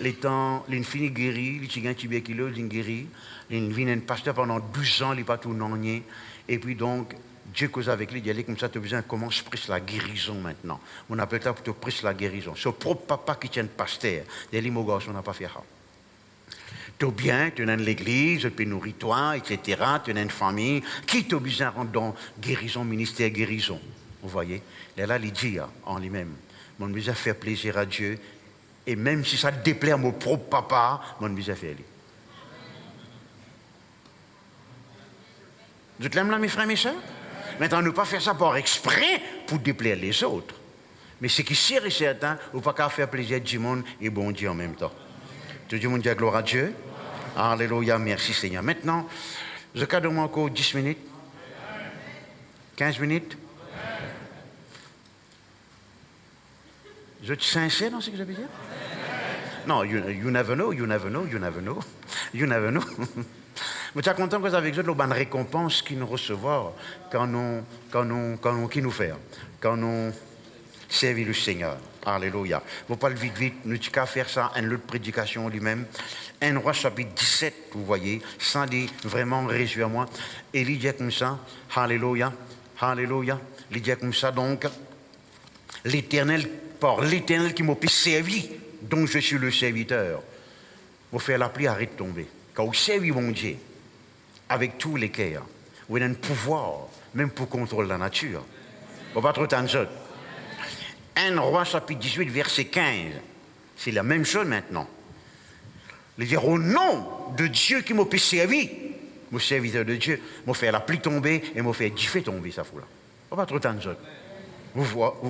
Les temps, l'infini guéri, il a un tuberculose, il guéri, il vient un pasteur pendant 12 ans, il n'est pas tout non-nier, et puis donc, Dieu cause avec lui, il dit comme ça, tu as besoin, comment je prêche la guérison maintenant. On appelle ça pour te prêcher la guérison. C'est propre papa qui tient le pasteur. Il dit, mon garçon, on n'a pas fait ça. Tu es bien, tu es dans l'église, tu nourris toi, etc. Tu es une famille. Qui t'a besoin de rendre dans guérison, ministère guérison? Vous voyez? Et là, il dit en lui-même, mon besoin faire plaisir à Dieu. Et même si ça déplaît à mon propre papa, mon besoin faire lui. Vous êtes là, mes frères, mes soeurs? Maintenant, ne pas faire ça par exprès pour déplaire les autres. Mais ce qui est sûr et certain, on ne peut pas faire plaisir à du monde et bon Dieu en même temps. Tout le monde dit gloire à Dieu. Alléluia, merci Seigneur. Maintenant, je cadre moi encore 10 minutes. 15 minutes. Je suis sincère dans ce que je veux dire? Non, you never know, you never know, you never know. You never know. Mais tu es content que vous avez une bonne récompense qui nous recevoir quand qui nous fait, quand nous servons le Seigneur. Alléluia. Vous parlez vite, nous n'avons qu'à faire ça, une autre prédication lui-même. 1 Roi chapitre 17, vous voyez, sans dire vraiment réjouir moi. Et il dit comme ça, Alléluia, Alléluia. Il dit comme ça donc, l'Éternel, par l'Éternel qui m'a servi, dont je suis le serviteur, vous faire la pluie arrête de tomber. Quand vous servez mon Dieu, avec tous les cœurs, vous avez un pouvoir, même pour contrôler la nature. Il ne faut pas trop t'en 1 Roi chapitre 18, verset 15. C'est la même chose maintenant. Il dit, au nom de Dieu qui m'a servi, mon serviteur de Dieu, m'a fait la pluie tomber et m'a fait 10 feux tomber, ça fout là. Il ne faut pas trop t'en vous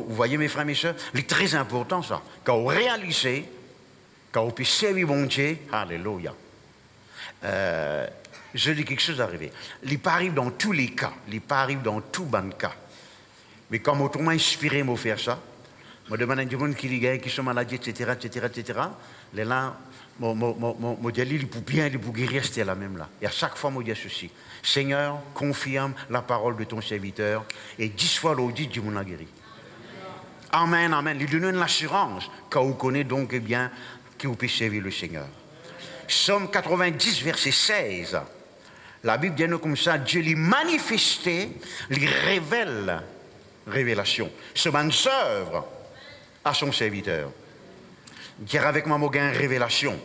voyez mes frères, mes soeurs, c'est très important ça. Quand vous réalisez, quand vous pouvez servir mon Dieu, alléluia. Je dis quelque chose d'arrivé. Il pas arrive dans tous les cas, il pas arrive dans tout bon cas. Mais comme autrement inspiré m'a faire ça, Je demande à des gens qui sont malades, etc., etc., etc. Les là, je dis, il pour bien, il pour guérir, c'était la même là. Et à chaque fois, je dis ceci. Seigneur, confirme la parole de ton serviteur. Et 10 fois l'audit, Dieu m'a guéri. Amen, amen. Il donne l'assurance quand vous connaissez donc, eh bien, que vous pouvez servir le Seigneur. Psaume 90, verset 16. La Bible dit comme ça, Dieu lui manifesté, lui révèle révélation. Ce bonne œuvre à son serviteur. Dire avec moi, mon gain, révélation.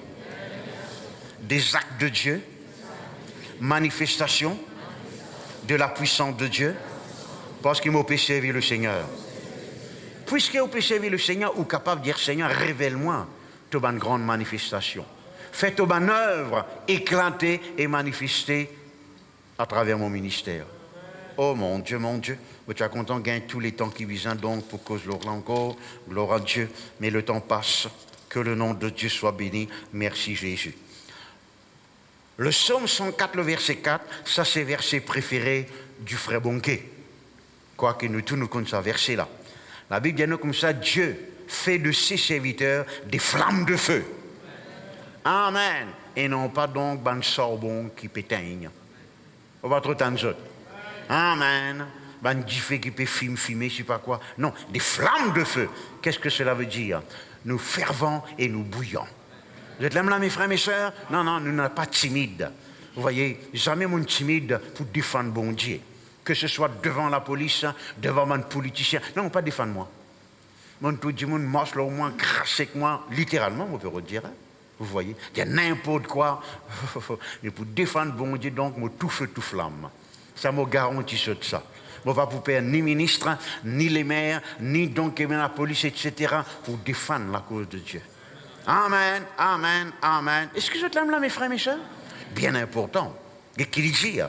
Des actes de Dieu, manifestation de la puissance de Dieu, parce qu'il m'a pu servir le Seigneur. Puisque vous pouvez servir le Seigneur, vous êtes capable de dire, Seigneur, révèle-moi ta bonne grande manifestation. Fais ta bonne œuvre éclater et manifester à travers mon ministère. Oh mon Dieu, tu es content de gagner tous les temps qui visent donc pour cause de encore. Gloire à Dieu. Mais le temps passe. Que le nom de Dieu soit béni. Merci Jésus. Le psaume 104, le verset 4, ça c'est le verset préféré du frère Bonquet. Quoique nous tous nous connaissons ce verset-là. La Bible dit comme ça, Dieu fait de ses serviteurs des flammes de feu. Amen. Et non pas donc ban sorbon qui péteigne. On va trop tant d'autres. Amen. Ban diffé qui peut fumer, je sais pas quoi. Non, des flammes de feu. Qu'est-ce que cela veut dire? Nous fervents et nous bouillons. Vous êtes là, mes frères, mes sœurs? Non, nous ne sommes pas timides. Vous voyez, jamais mon timide pour défendre bon Dieu. Que ce soit devant la police, devant un politicien. Non, pas défendre moi. Mon tout le monde marche là au moins crasse avec moi, littéralement, on peut redire. Vous voyez, il y a n'importe quoi. Mais pour défendre bon Dieu, donc, moi, tout feu, tout flamme. Ça me garantit ça. Je ne vais pas pour perdre ni ministre, ni les maires, ni donc la police, etc., pour défendre la cause de Dieu. Amen, amen, amen. Est-ce que je t'aime là, mes frères, mes soeurs? Bien important. Et qu'il dit,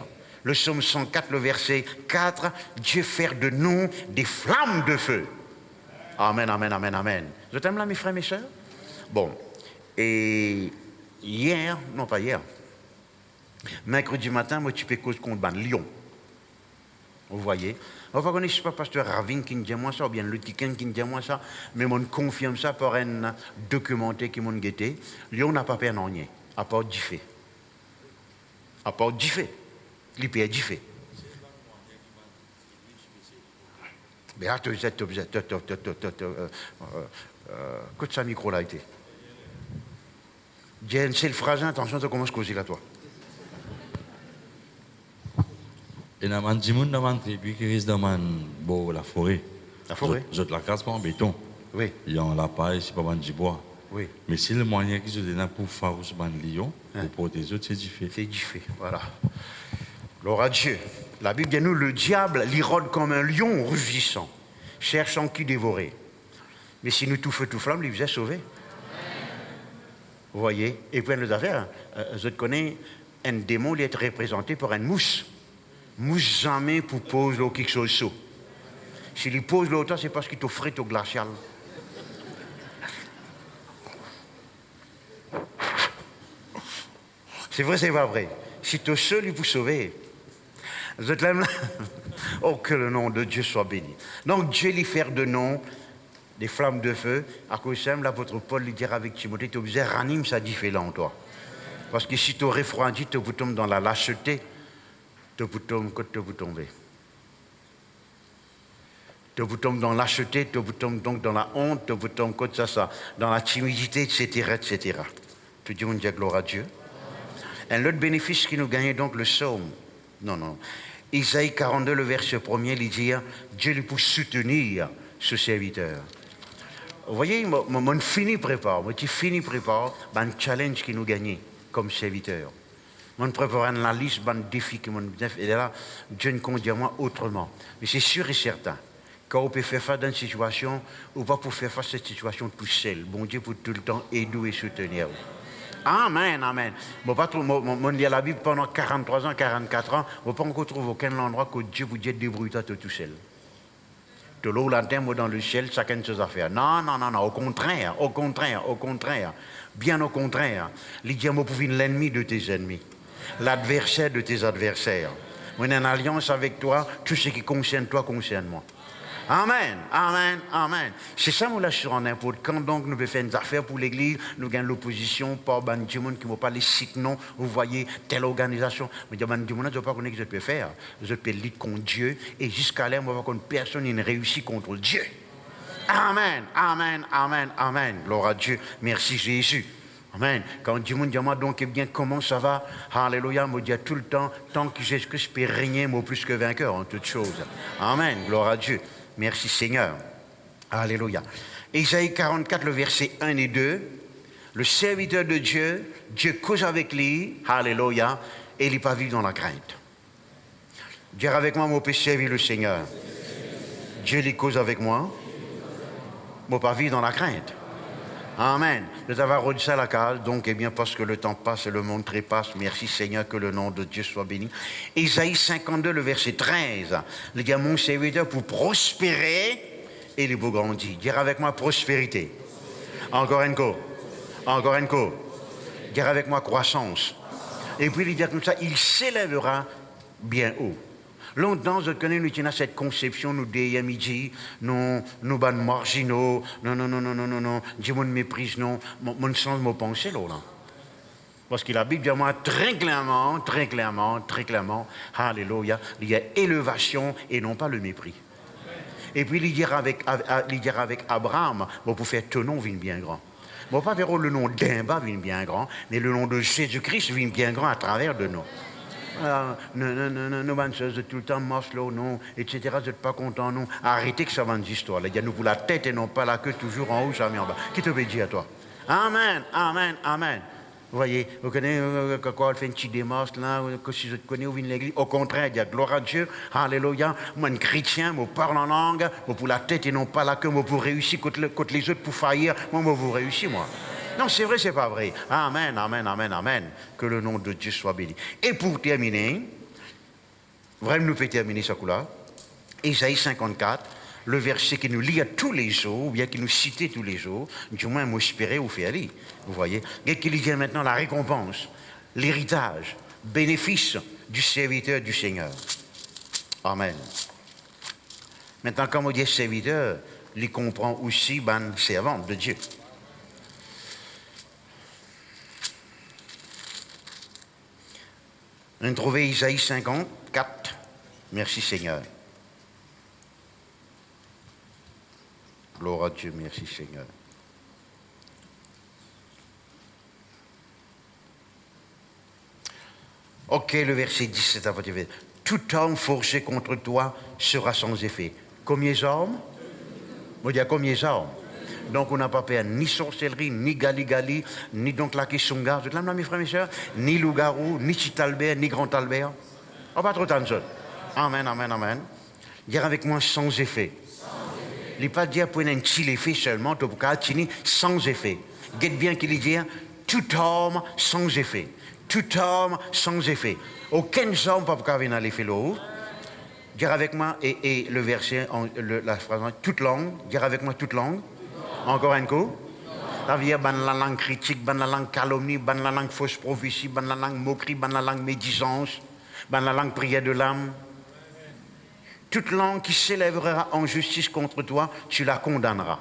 le psaume 104, le verset 4, Dieu fait de nous des flammes de feu. Amen, amen, amen, amen. Je t'aime là, mes frères, mes soeurs? Bon. Et hier, non pas hier, mercredi matin, moi, tu peux cause contre ban Lyon. Vous voyez? On va connaître, je ne sais pas, pasteur Ravine qui me dit moi ça, ou bien le Tiken qui me dit moi ça, mais on confirme ça par un documenté qui m'a guetté. Lyon n'a pas perdu rien, à part du fait. À part du fait. Il perd du fait. Mais attends, que ça micro là été. J'ai une seule phrase, attention, tu commences à causer là, toi. Et dans un monde dans une tribu qui reste dans la forêt. La forêt? Je la casse pas en béton. Oui. Il y a la paille, c'est pas du bois. Oui. Mais si le moyen qu'ils ont donné pour faire ce lion, pour protéger autres, c'est du fait. C'est du fait, voilà. Gloire à Dieu. La Bible dit nous, le diable l'irrode comme un lion rugissant, cherchant qui dévorer. Mais si nous tout feu, tout flamme, il vous a sauvé. Vous voyez? Et puis, nos affaires, je connais un démon, il est représenté par une mousse. Mousse jamais pour poser quelque chose sous. S'il lui pose l'autre, c'est parce qu'il t'offre au glacial. C'est vrai, c'est pas vrai. Si tu es seul, il vous sauver. Vous êtes là? Oh, que le nom de Dieu soit béni. Donc, Dieu lui fait de nom des flammes de feu. À cause de l'apôtre Paul lui dira avec Timothée, tu observes, ranime ça différent en toi. Parce que si tu refroidis, tu vous tombes dans la lâcheté. Tu vous tombes quand tu vous tombez. Tu vous tombes dans la lâcheté, tu vous tombes donc dans la honte, tu vous tombes comme ça, dans la timidité, etc., etc. Tu dis, on dit gloire à Dieu. Un autre bénéfice qui nous gagne donc le psaume. Non. Isaïe 42, le verset 1er, il dit, Dieu lui pour soutenir ce serviteur. Vous voyez, mon fini prépare, un challenge qui nous gagne comme serviteur. On prépare la liste de défis qui m'ont et là, Dieu ne compte dire moi autrement. Mais c'est sûr et certain, quand on peut faire face à une situation, on va pour faire face à cette situation tout seul. Bon Dieu pour tout le temps aider et soutenir. Amen, amen. Mon dit la Bible pendant 43 ans, 44 ans, on ne peut pas encore trouver aucun endroit que Dieu vous dit débrouille-toi tout seul. De l'eau, l'antenne, dans le ciel, chacun de ses affaires. Non, au contraire. Bien au contraire. Il dit, moi, pour l'ennemi de tes ennemis. L'adversaire de tes adversaires. On est en alliance avec toi, tout ce qui concerne toi concerne moi. Amen, amen, amen. C'est ça mon l'assurance n'importe quand donc nous pouvons faire des affaires pour l'église, nous gagnons l'opposition par ban du monde qui ne pas les sites non, vous voyez telle organisation, mais ban du monde je ne sais pas ce que je peux faire, je peux lutter contre Dieu et jusqu'à là moi contre personne ne réussit contre Dieu. Amen, amen, amen, amen. Gloire à Dieu, merci Jésus. Amen. Quand Dieu me dit, donc, eh bien, comment ça va? Alléluia, me dit tout le temps, tant que Jésus-Christ peut régner, moi, plus que vainqueur en toutes choses. Amen. Gloire à Dieu. Merci Seigneur. Alléluia. Ésaïe 44, le verset 1 et 2. Le serviteur de Dieu, Dieu cause avec lui. Alléluia. Et il n'est pas vivre dans la crainte. Dire avec moi, moi, peut servir le Seigneur. Dieu les cause avec moi. Moi, pas vivre dans la crainte. Amen. Nous avons redit ça à la case, donc, eh bien, parce que le temps passe et le monde trépasse, merci Seigneur, que le nom de Dieu soit béni. Ésaïe 52, le verset 13. Il dit à mon serviteur pour prospérer et il vous grandit. Dire avec moi prospérité. Encore un coup. Encore un coup. Dire avec moi croissance. Et puis il dit comme ça, il s'élèvera bien haut. Longtemps, je connais, nous avons cette conception, nous, dès midi, nous ban marginaux, non, Dieu me méprise, non, mon sens me pensée, là. Parce que la Bible dit à moi très clairement, alléluia, il y a élévation et non pas le mépris. Et puis, il dit avec Abraham, pour faire ton nom, vienne bien grand. Bon, pas vers le nom d'Imba, vienne bien grand, mais le nom de Jésus-Christ, vienne bien grand à travers de nous. Nous, de tout le temps, Maslow, non, etc., vous n'êtes pas content, non. Arrêtez que ça va des histoires. Il y a nous pour la tête et non pas la queue, toujours en haut, jamais en bas. Qui te dit à toi? Amen, amen, amen. Vous voyez, vous connaissez quand on fait une petite démarche là, que si je te connais, vous venez de l'église. Au contraire, il y a gloire à Dieu, alléluia. Moi, un chrétien, je parle en langue, moi pour la tête et non pas la queue, moi pour réussir, contre les autres pour faillir, moi, vous réussissez, moi. Non, c'est vrai, c'est pas vrai. Amen, amen, amen, amen. Que le nom de Dieu soit béni. Et pour terminer, vraiment nous pouvons terminer ce coup-là, Ésaïe 54, le verset qui nous lie à tous les jours, ou bien qui nous cite tous les jours, du moins m'espérer ou faire lire. Vous voyez, et qu'il y a maintenant la récompense, l'héritage, bénéfice du serviteur du Seigneur. Amen. Maintenant, comme on dit serviteur, il comprend aussi ban servante de Dieu. On trouve Isaïe 54. Merci Seigneur. Gloire à Dieu, merci Seigneur. Ok, le verset 17 à votre effet. Tout homme forcé contre toi sera sans effet. Combien d'hommes? On dit combien d'hommes? Donc on n'a pas peur ni sorcellerie, ni gali-gali, ni donc la kissunga, tout là, mes frères et sœurs, ni loup-garou, ni petit Albert, ni grand Albert. On pas trop tant de choses. Amen, amen, amen. Dire avec moi sans effet. Il n'est pas dire pour un petit effet seulement, tu peux sans effet. Guette bien qu'il dit tout homme sans effet. Tout homme sans effet. Aucun homme ne peut venir à l'effet là. Dire avec moi, et le verset, la phrase, toute langue, dire avec moi toute langue. Encore un coup. Ça veut dire ban la langue critique, ban la langue calomnie, ban la langue fausse prophétie, ban la langue moquerie, ban la langue médisance, ban la langue prière de l'âme. Toute langue qui s'élèvera en justice contre toi, tu la condamneras.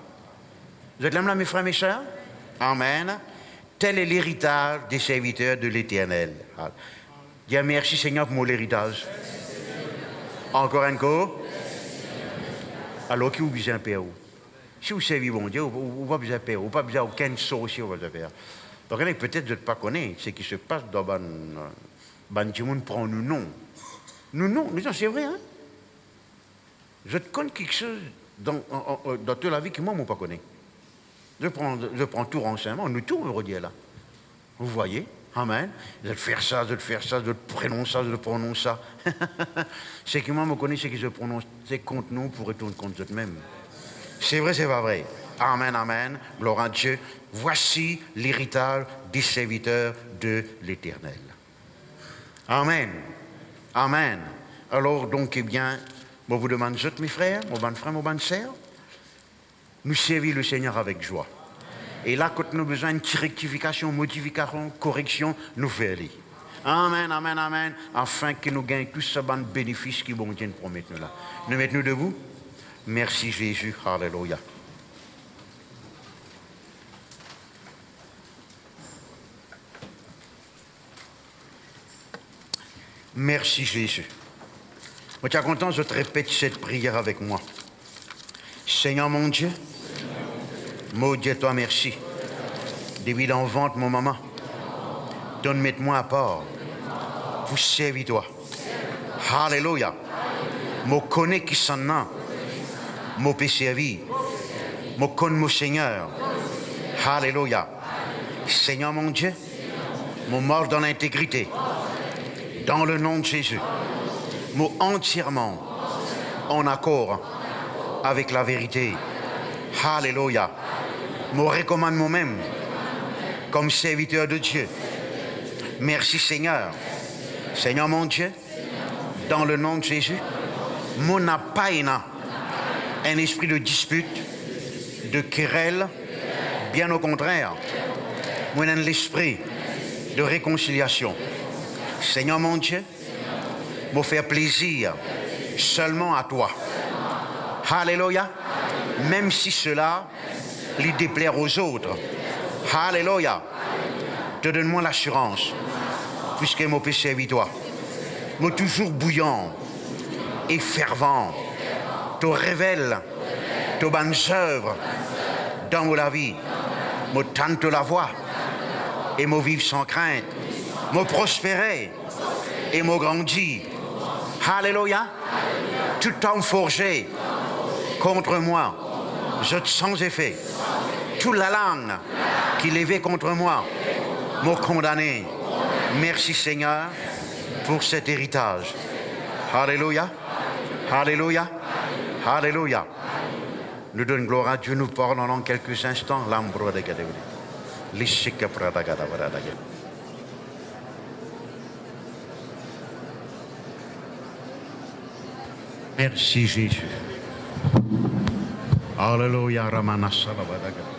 Vous êtes là, mes frères, mes sœurs? Amen. Tel est l'héritage des serviteurs de l'Éternel. Dis merci Seigneur pour mon héritage. Encore un coup. Alors qui vous besoin de paix? Si vous servez bon Dieu, vous n'avez pas besoin de paix, vous n'avez pas besoin d'aucun sorcier. Donc peut-être je ne pas connaître ce qui se passe dans le monde prend nous non. Nous non, mais c'est vrai, hein? Je te connais quelque chose dans toute la vie que moi, je ne pas connais. Je prends tout renseignement, nous tout, on va dire là. Vous voyez? Amen. Je vais faire ça, je vais faire ça, je prononce ça, je prononce ça. C'est que moi, je connais ce que je prononce, c'est contre nous pour retourner contre eux-mêmes. C'est vrai, c'est pas vrai. Amen, amen. Gloire à Dieu. Voici l'héritage des serviteurs de l'Éternel. Amen. Amen. Alors, donc, eh bien, je vous demande, mes frères, mes bonnes frères, mes bonnes sœurs, nous servir le Seigneur avec joie. Et là, quand nous avons besoin de rectification, modification, correction, nous faisons. Amen, amen, amen. Afin que nous gagnions tous ce bon bénéfice qui bon Dieu nous promet nous là. Nous mettons-nous debout. Merci Jésus. Alléluia. Merci Jésus. Moi, tu es content, je te répète cette prière avec moi. Seigneur mon Dieu, mon Dieu, toi merci. Depuis l'enfance, mon maman, donne-moi à part pour servir toi. Alléluia. Je connais qui s'en a. Je peux servir. Je connais mon Seigneur. Alléluia. Seigneur mon Dieu, je mort dans l'intégrité. Dans le nom de Jésus. Je entièrement en accord avec la vérité. Alléluia. Je recommande moi-même comme serviteur de Dieu. Merci Seigneur. Seigneur mon Dieu, dans le nom de Jésus, mon n'a pas un esprit de dispute, de querelle, bien au contraire. Moi, j'ai l'esprit de réconciliation. Seigneur mon Dieu, me faire plaisir seulement à toi. Alléluia. Même si cela lui déplaire aux autres. Alléluia. Te donne-moi l'assurance, puisque je peux servir toi. Moi toujours bouillant et fervent. Te révèle tes bonnes œuvres dans la vie. Me tente la voix et me vivre sans crainte. Me prospérer et me grandir. Alléluia. Tout temps forgé contre moi, jette sans effet. Toute la langue qui levait contre moi, me condamné. Merci Seigneur pour cet héritage. Alléluia. Alléluia. Alléluia. Nous donnons gloire à Dieu. Nous parlons dans quelques instants. Merci Jésus. Alléluia. Ramana Salavadaga.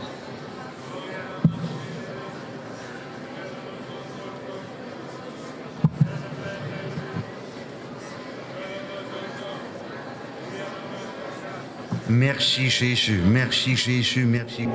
Merci Jésus, merci Jésus, merci.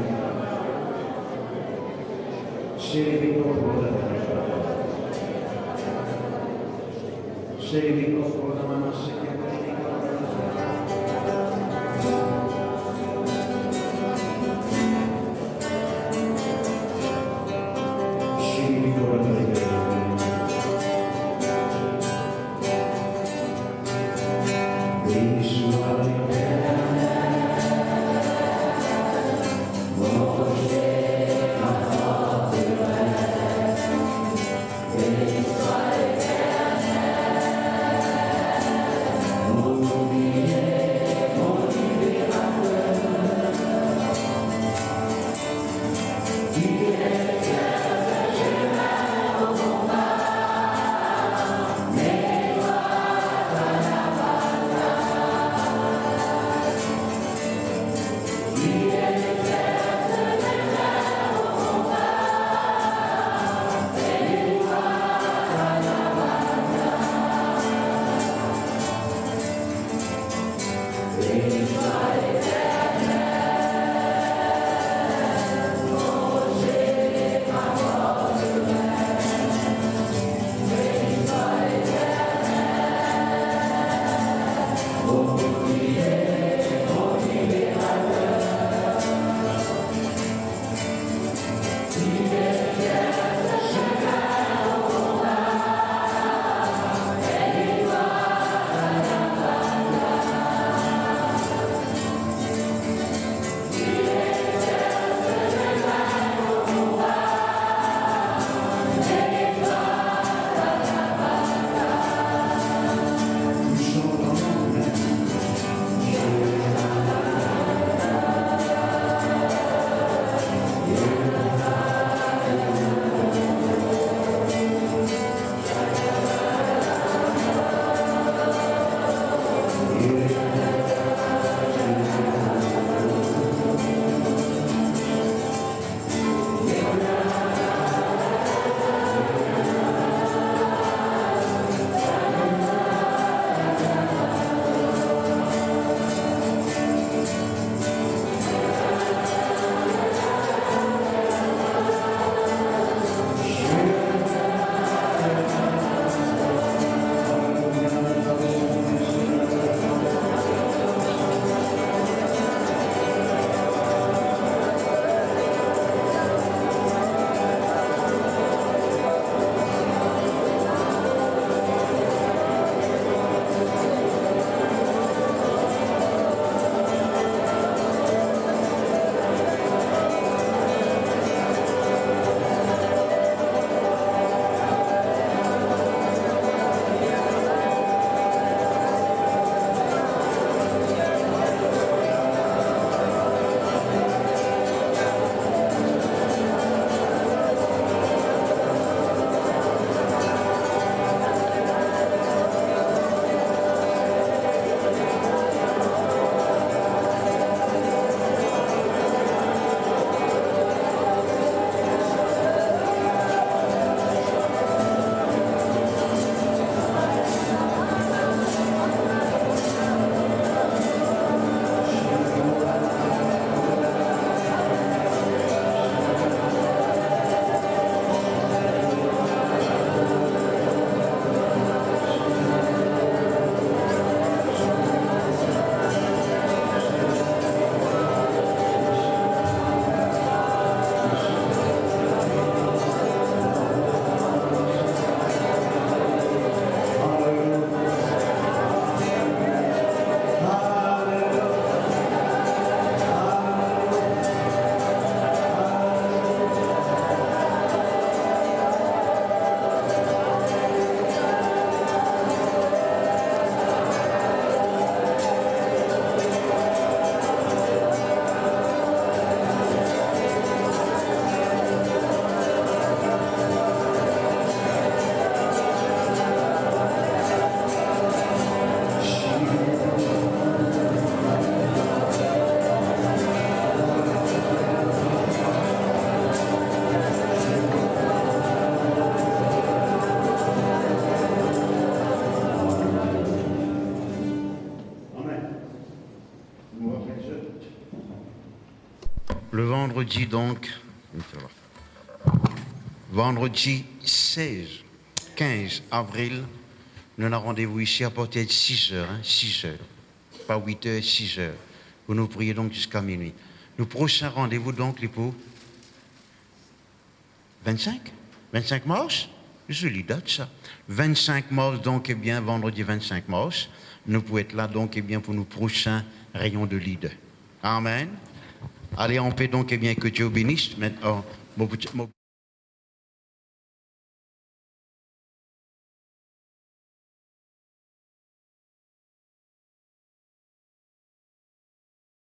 Le vendredi, donc, vendredi 15 avril, nous avons rendez-vous ici à partir de 6 heures, 6 heures. Pas 8 heures, 6 heures. Vous nous priez donc jusqu'à minuit. Nous prochain rendez-vous donc, les pour 25 mars? Je lis date ça. 25 mars, donc, eh bien, vendredi 25 mars, nous pouvons être là, donc, eh bien, pour nos prochains rayons de leader. Amen. Allez en paix, donc, eh bien, que Dieu bénisse. Maintenant,